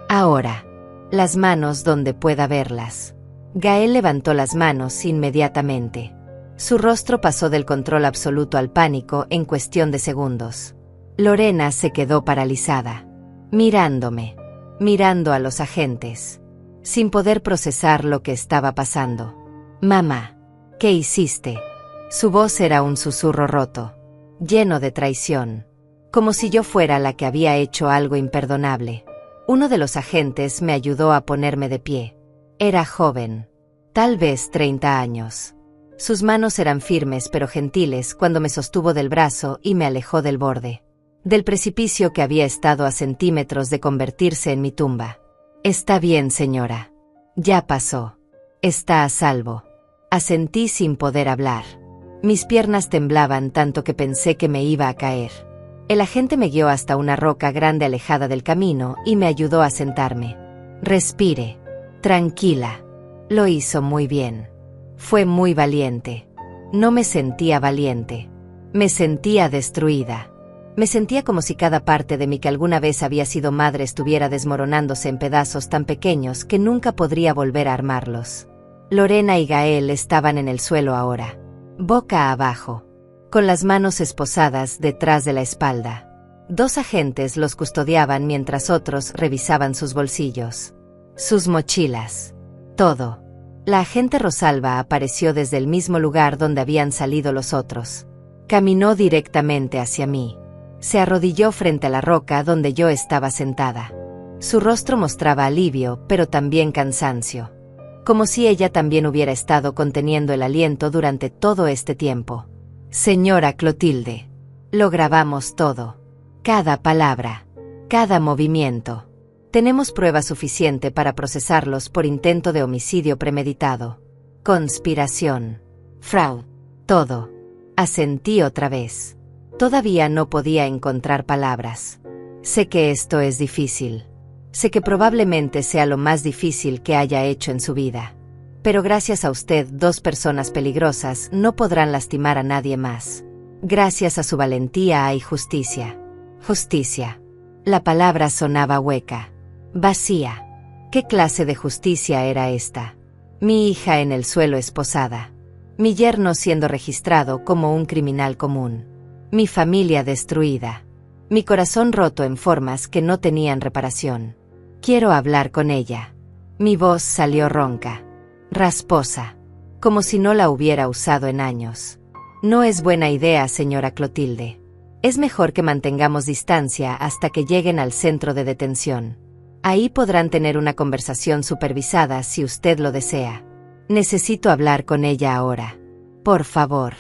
Ahora. Las manos donde pueda verlas. Gael levantó las manos inmediatamente. Su rostro pasó del control absoluto al pánico en cuestión de segundos. Lorena se quedó paralizada. Mirándome. Mirando a los agentes. Sin poder procesar lo que estaba pasando. Mamá. ¿Qué hiciste? Su voz era un susurro roto. Lleno de traición. Como si yo fuera la que había hecho algo imperdonable. Uno de los agentes me ayudó a ponerme de pie. Era joven. Tal vez 30 años. Sus manos eran firmes pero gentiles cuando me sostuvo del brazo y me alejó del borde. Del precipicio que había estado a centímetros de convertirse en mi tumba. Está bien, señora. Ya pasó. Está a salvo. Asentí sin poder hablar. Mis piernas temblaban tanto que pensé que me iba a caer. El agente me guió hasta una roca grande alejada del camino y me ayudó a sentarme. Respire. Tranquila. Lo hizo muy bien. Fue muy valiente. No me sentía valiente. Me sentía destruida. Me sentía como si cada parte de mí que alguna vez había sido madre estuviera desmoronándose en pedazos tan pequeños que nunca podría volver a armarlos. Lorena y Gael estaban en el suelo ahora. Boca abajo. Con las manos esposadas detrás de la espalda. 2 agentes los custodiaban mientras otros revisaban sus bolsillos. Sus mochilas. Todo. La agente Rosalba apareció desde el mismo lugar donde habían salido los otros. Caminó directamente hacia mí. Se arrodilló frente a la roca donde yo estaba sentada. Su rostro mostraba alivio, pero también cansancio. Como si ella también hubiera estado conteniendo el aliento durante todo este tiempo. Señora Clotilde. Lo grabamos todo. Cada palabra. Cada movimiento. Tenemos prueba suficiente para procesarlos por intento de homicidio premeditado. Conspiración. Fraude. Todo. Asentí otra vez. Todavía no podía encontrar palabras. Sé que esto es difícil. Sé que probablemente sea lo más difícil que haya hecho en su vida. Pero gracias a usted, 2 personas peligrosas no podrán lastimar a nadie más. Gracias a su valentía hay justicia. Justicia. La palabra sonaba hueca. Vacía. ¿Qué clase de justicia era esta? Mi hija en el suelo esposada. Mi yerno siendo registrado como un criminal común. Mi familia destruida. Mi corazón roto en formas que no tenían reparación. Quiero hablar con ella. Mi voz salió ronca. Rasposa. Como si no la hubiera usado en años. No es buena idea, señora Clotilde. Es mejor que mantengamos distancia hasta que lleguen al centro de detención. Ahí podrán tener una conversación supervisada si usted lo desea. Necesito hablar con ella ahora. Por favor.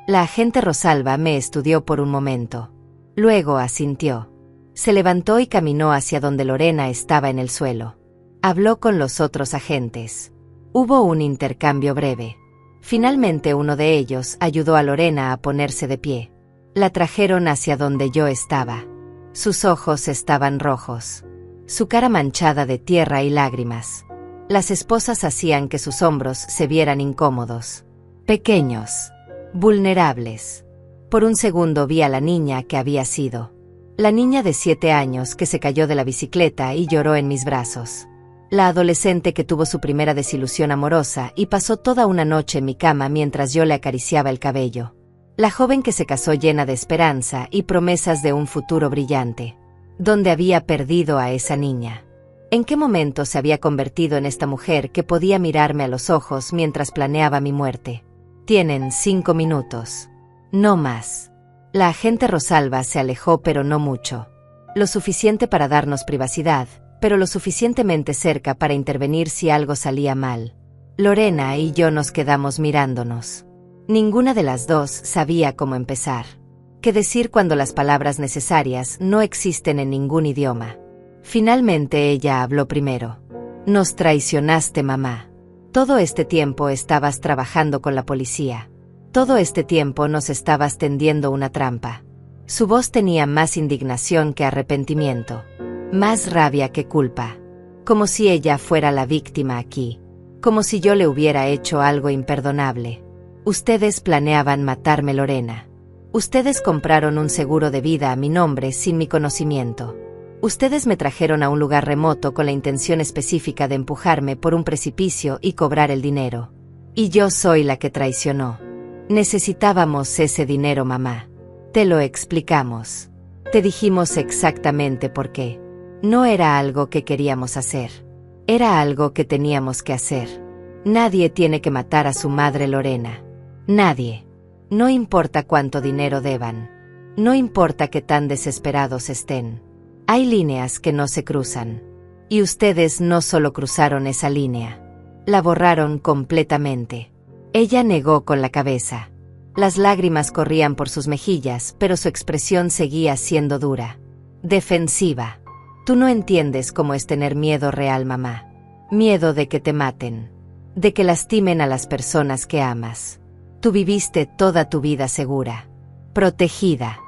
La agente Rosalba me estudió por un momento. Luego asintió. Se levantó y caminó hacia donde Lorena estaba en el suelo. Habló con los otros agentes. Hubo un intercambio breve. Finalmente uno de ellos ayudó a Lorena a ponerse de pie. La trajeron hacia donde yo estaba. Sus ojos estaban rojos. Su cara manchada de tierra y lágrimas. Las esposas hacían que sus hombros se vieran incómodos. Pequeños. Vulnerables. Por un segundo vi a la niña que había sido. La niña de 7 años que se cayó de la bicicleta y lloró en mis brazos. La adolescente que tuvo su primera desilusión amorosa y pasó toda una noche en mi cama mientras yo le acariciaba el cabello. La joven que se casó llena de esperanza y promesas de un futuro brillante. ¿Dónde había perdido a esa niña? ¿En qué momento se había convertido en esta mujer que podía mirarme a los ojos mientras planeaba mi muerte? Tienen 5 minutos. No más. La agente Rosalba se alejó, pero no mucho. Lo suficiente para darnos privacidad, pero lo suficientemente cerca para intervenir si algo salía mal. Lorena y yo nos quedamos mirándonos. Ninguna de las dos sabía cómo empezar. ¿Qué decir cuando las palabras necesarias no existen en ningún idioma? Finalmente ella habló primero. Nos traicionaste, mamá. Todo este tiempo estabas trabajando con la policía. Todo este tiempo nos estabas tendiendo una trampa. Su voz tenía más indignación que arrepentimiento. Más rabia que culpa. Como si ella fuera la víctima aquí. Como si yo le hubiera hecho algo imperdonable. Ustedes planeaban matarme, Lorena. Ustedes compraron un seguro de vida a mi nombre sin mi conocimiento. Ustedes me trajeron a un lugar remoto con la intención específica de empujarme por un precipicio y cobrar el dinero. Y yo soy la que traicionó. Necesitábamos ese dinero, mamá. Te lo explicamos. Te dijimos exactamente por qué. No era algo que queríamos hacer. Era algo que teníamos que hacer. Nadie tiene que matar a su madre, Lorena. Nadie. No importa cuánto dinero deban. No importa qué tan desesperados estén. Hay líneas que no se cruzan. Y ustedes no solo cruzaron esa línea. La borraron completamente. Ella negó con la cabeza. Las lágrimas corrían por sus mejillas, pero su expresión seguía siendo dura. Defensiva. Tú no entiendes cómo es tener miedo real, mamá. Miedo de que te maten. De que lastimen a las personas que amas. Tú viviste toda tu vida segura. Protegida.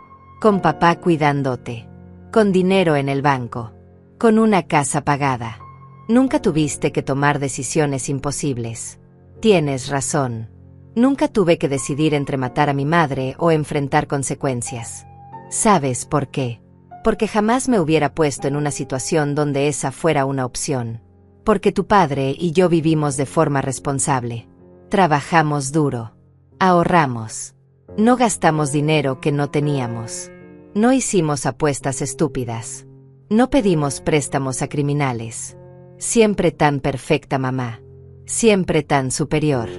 Con papá cuidándote. Con dinero en el banco. Con una casa pagada. Nunca tuviste que tomar decisiones imposibles. Tienes razón. Nunca tuve que decidir entre matar a mi madre o enfrentar consecuencias. ¿Sabes por qué? Porque jamás me hubiera puesto en una situación donde esa fuera una opción. Porque tu padre y yo vivimos de forma responsable. Trabajamos duro. Ahorramos. No gastamos dinero que no teníamos. No hicimos apuestas estúpidas. No pedimos préstamos a criminales. Siempre tan perfecta, mamá. Siempre tan superior.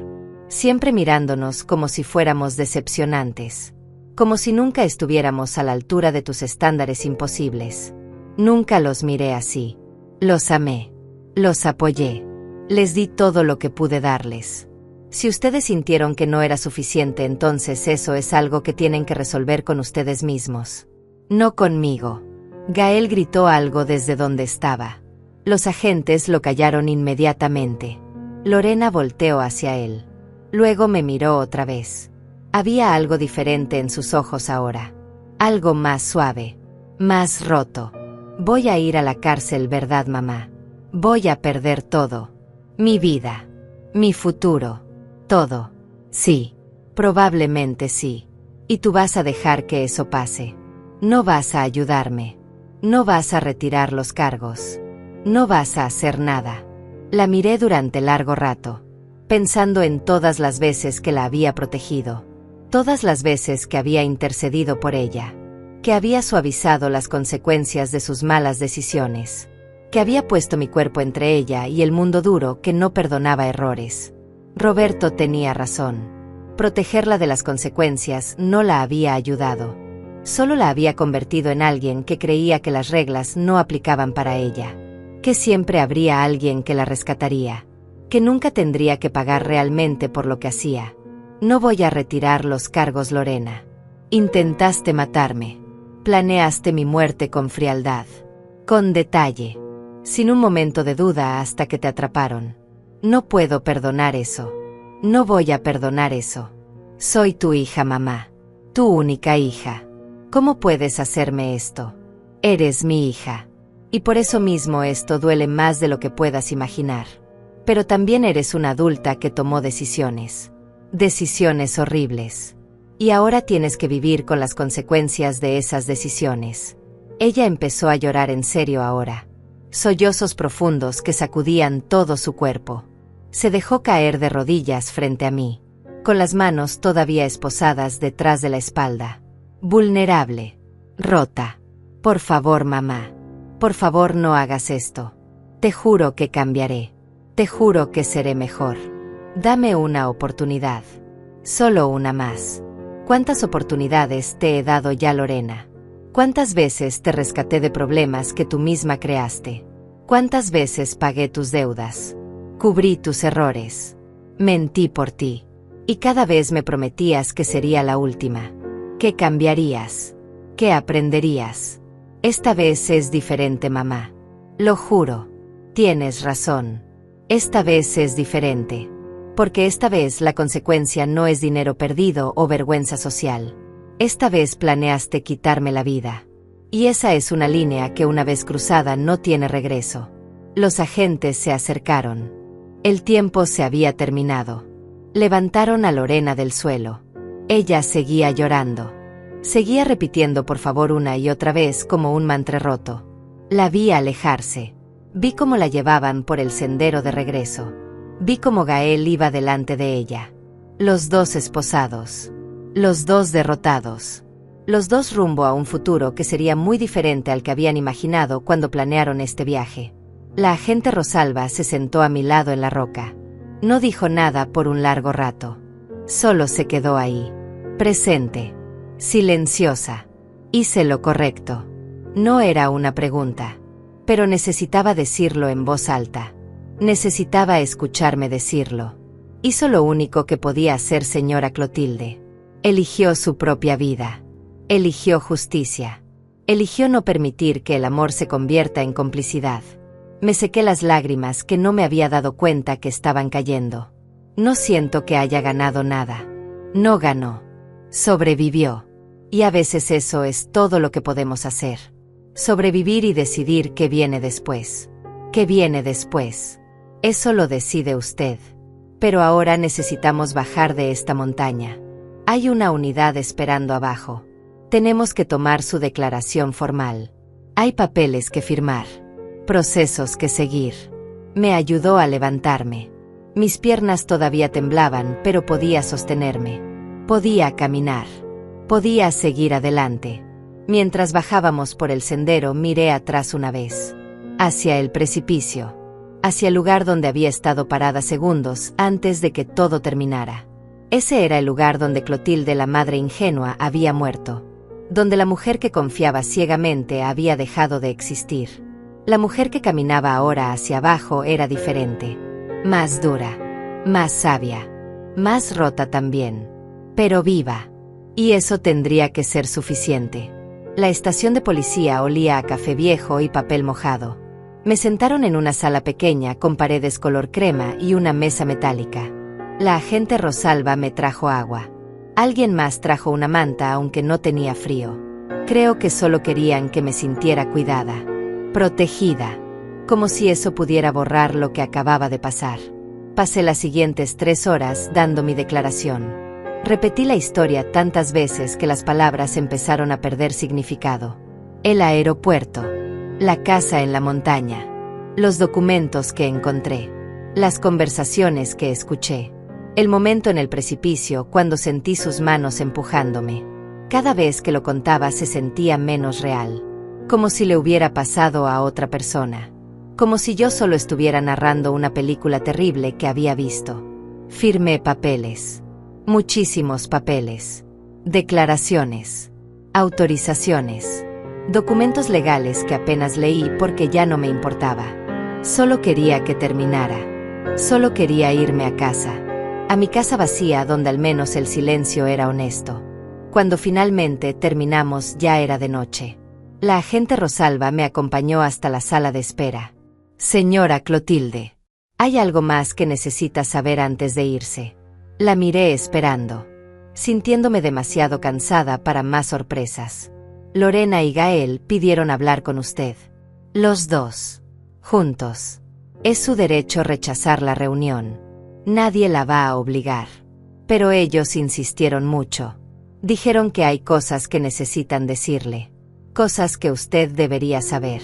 Siempre mirándonos como si fuéramos decepcionantes. Como si nunca estuviéramos a la altura de tus estándares imposibles. Nunca los miré así. Los amé. Los apoyé. Les di todo lo que pude darles. Si ustedes sintieron que no era suficiente, entonces eso es algo que tienen que resolver con ustedes mismos. No conmigo. Gael gritó algo desde donde estaba. Los agentes lo callaron inmediatamente. Lorena volteó hacia él. Luego me miró otra vez. Había algo diferente en sus ojos ahora. Algo más suave. Más roto. Voy a ir a la cárcel, ¿verdad, mamá? Voy a perder todo. Mi vida. Mi futuro. Todo. Sí. Probablemente sí. Y tú vas a dejar que eso pase. No vas a ayudarme. No vas a retirar los cargos. No vas a hacer nada. La miré durante largo rato, pensando en todas las veces que la había protegido, todas las veces que había intercedido por ella, que había suavizado las consecuencias de sus malas decisiones, que había puesto mi cuerpo entre ella y el mundo duro que no perdonaba errores. Roberto tenía razón. Protegerla de las consecuencias no la había ayudado. Solo la había convertido en alguien que creía que las reglas no aplicaban para ella. Que siempre habría alguien que la rescataría, que nunca tendría que pagar realmente por lo que hacía. No voy a retirar los cargos, Lorena. Intentaste matarme. Planeaste mi muerte con frialdad, con detalle, sin un momento de duda hasta que te atraparon. No puedo perdonar eso. No voy a perdonar eso. Soy tu hija, mamá. Tu única hija. ¿Cómo puedes hacerme esto? Eres mi hija. Y por eso mismo esto duele más de lo que puedas imaginar. Pero también eres una adulta que tomó decisiones. Decisiones horribles. Y ahora tienes que vivir con las consecuencias de esas decisiones. Ella empezó a llorar en serio ahora. Sollozos profundos que sacudían todo su cuerpo. Se dejó caer de rodillas frente a mí, con las manos todavía esposadas detrás de la espalda. Vulnerable. Rota. Por favor, mamá. Por favor, no hagas esto. Te juro que cambiaré. Te juro que seré mejor. Dame una oportunidad. Solo una más. ¿Cuántas oportunidades te he dado ya, Lorena? ¿Cuántas veces te rescaté de problemas que tú misma creaste? ¿Cuántas veces pagué tus deudas? Cubrí tus errores. Mentí por ti. Y cada vez me prometías que sería la última. Que cambiarías. Que aprenderías. Esta vez es diferente, mamá. Lo juro. Tienes razón. Esta vez es diferente. Porque esta vez la consecuencia no es dinero perdido o vergüenza social. Esta vez planeaste quitarme la vida. Y esa es una línea que una vez cruzada no tiene regreso. Los agentes se acercaron. El tiempo se había terminado. Levantaron a Lorena del suelo. Ella seguía llorando. Seguía repitiendo por favor una y otra vez como un mantra roto. La vi alejarse. Vi cómo la llevaban por el sendero de regreso. Vi cómo Gael iba delante de ella. Los dos esposados. Los dos derrotados. Los dos rumbo a un futuro que sería muy diferente al que habían imaginado cuando planearon este viaje. La agente Rosalba se sentó a mi lado en la roca. No dijo nada por un largo rato. Solo se quedó ahí. Presente. Silenciosa. Hice lo correcto. No era una pregunta. Pero necesitaba decirlo en voz alta. Necesitaba escucharme decirlo. Hizo lo único que podía hacer, señora Clotilde. Eligió su propia vida. Eligió justicia. Eligió no permitir que el amor se convierta en complicidad. Me sequé las lágrimas que no me había dado cuenta que estaban cayendo. No siento que haya ganado nada. No ganó. Sobrevivió. Y a veces eso es todo lo que podemos hacer. Sobrevivir y decidir qué viene después. ¿Qué viene después? Eso lo decide usted. Pero ahora necesitamos bajar de esta montaña. Hay una unidad esperando abajo. Tenemos que tomar su declaración formal. Hay papeles que firmar. Procesos que seguir. Me ayudó a levantarme. Mis piernas todavía temblaban, pero podía sostenerme. Podía caminar. Podía seguir adelante. Mientras bajábamos por el sendero, miré atrás una vez. Hacia el precipicio. Hacia el lugar donde había estado parada segundos antes de que todo terminara. Ese era el lugar donde Clotilde, la madre ingenua, había muerto. Donde la mujer que confiaba ciegamente había dejado de existir. La mujer que caminaba ahora hacia abajo era diferente. Más dura. Más sabia. Más rota también. Pero viva. Y eso tendría que ser suficiente. La estación de policía olía a café viejo y papel mojado. Me sentaron en una sala pequeña con paredes color crema y una mesa metálica. La agente Rosalba me trajo agua. Alguien más trajo una manta aunque no tenía frío. Creo que solo querían que me sintiera cuidada. Protegida. Como si eso pudiera borrar lo que acababa de pasar. Pasé las siguientes 3 horas dando mi declaración. Repetí la historia tantas veces que las palabras empezaron a perder significado. El aeropuerto. La casa en la montaña. Los documentos que encontré. Las conversaciones que escuché. El momento en el precipicio cuando sentí sus manos empujándome. Cada vez que lo contaba se sentía menos real. Como si le hubiera pasado a otra persona. Como si yo solo estuviera narrando una película terrible que había visto. Firmé papeles. Muchísimos papeles. Declaraciones. Autorizaciones. Documentos legales que apenas leí porque ya no me importaba. Solo quería que terminara. Solo quería irme a casa. A mi casa vacía donde al menos el silencio era honesto. Cuando finalmente terminamos ya era de noche. La agente Rosalba me acompañó hasta la sala de espera. Señora Clotilde, ¿hay algo más que necesita saber antes de irse? La miré esperando, sintiéndome demasiado cansada para más sorpresas. Lorena y Gael pidieron hablar con usted. Los dos. Juntos. Es su derecho rechazar la reunión. Nadie la va a obligar. Pero ellos insistieron mucho. Dijeron que hay cosas que necesitan decirle. Cosas que usted debería saber.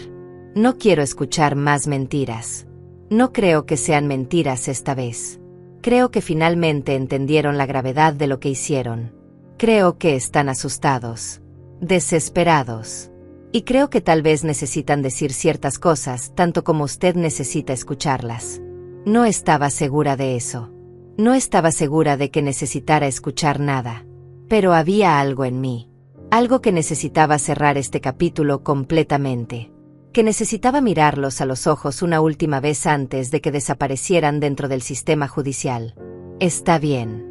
No quiero escuchar más mentiras. No creo que sean mentiras esta vez. Creo que finalmente entendieron la gravedad de lo que hicieron. Creo que están asustados, desesperados. Y creo que tal vez necesitan decir ciertas cosas tanto como usted necesita escucharlas. No estaba segura de eso. No estaba segura de que necesitara escuchar nada. Pero había algo en mí. Algo que necesitaba cerrar este capítulo completamente. Que necesitaba mirarlos a los ojos una última vez antes de que desaparecieran dentro del sistema judicial. Está bien.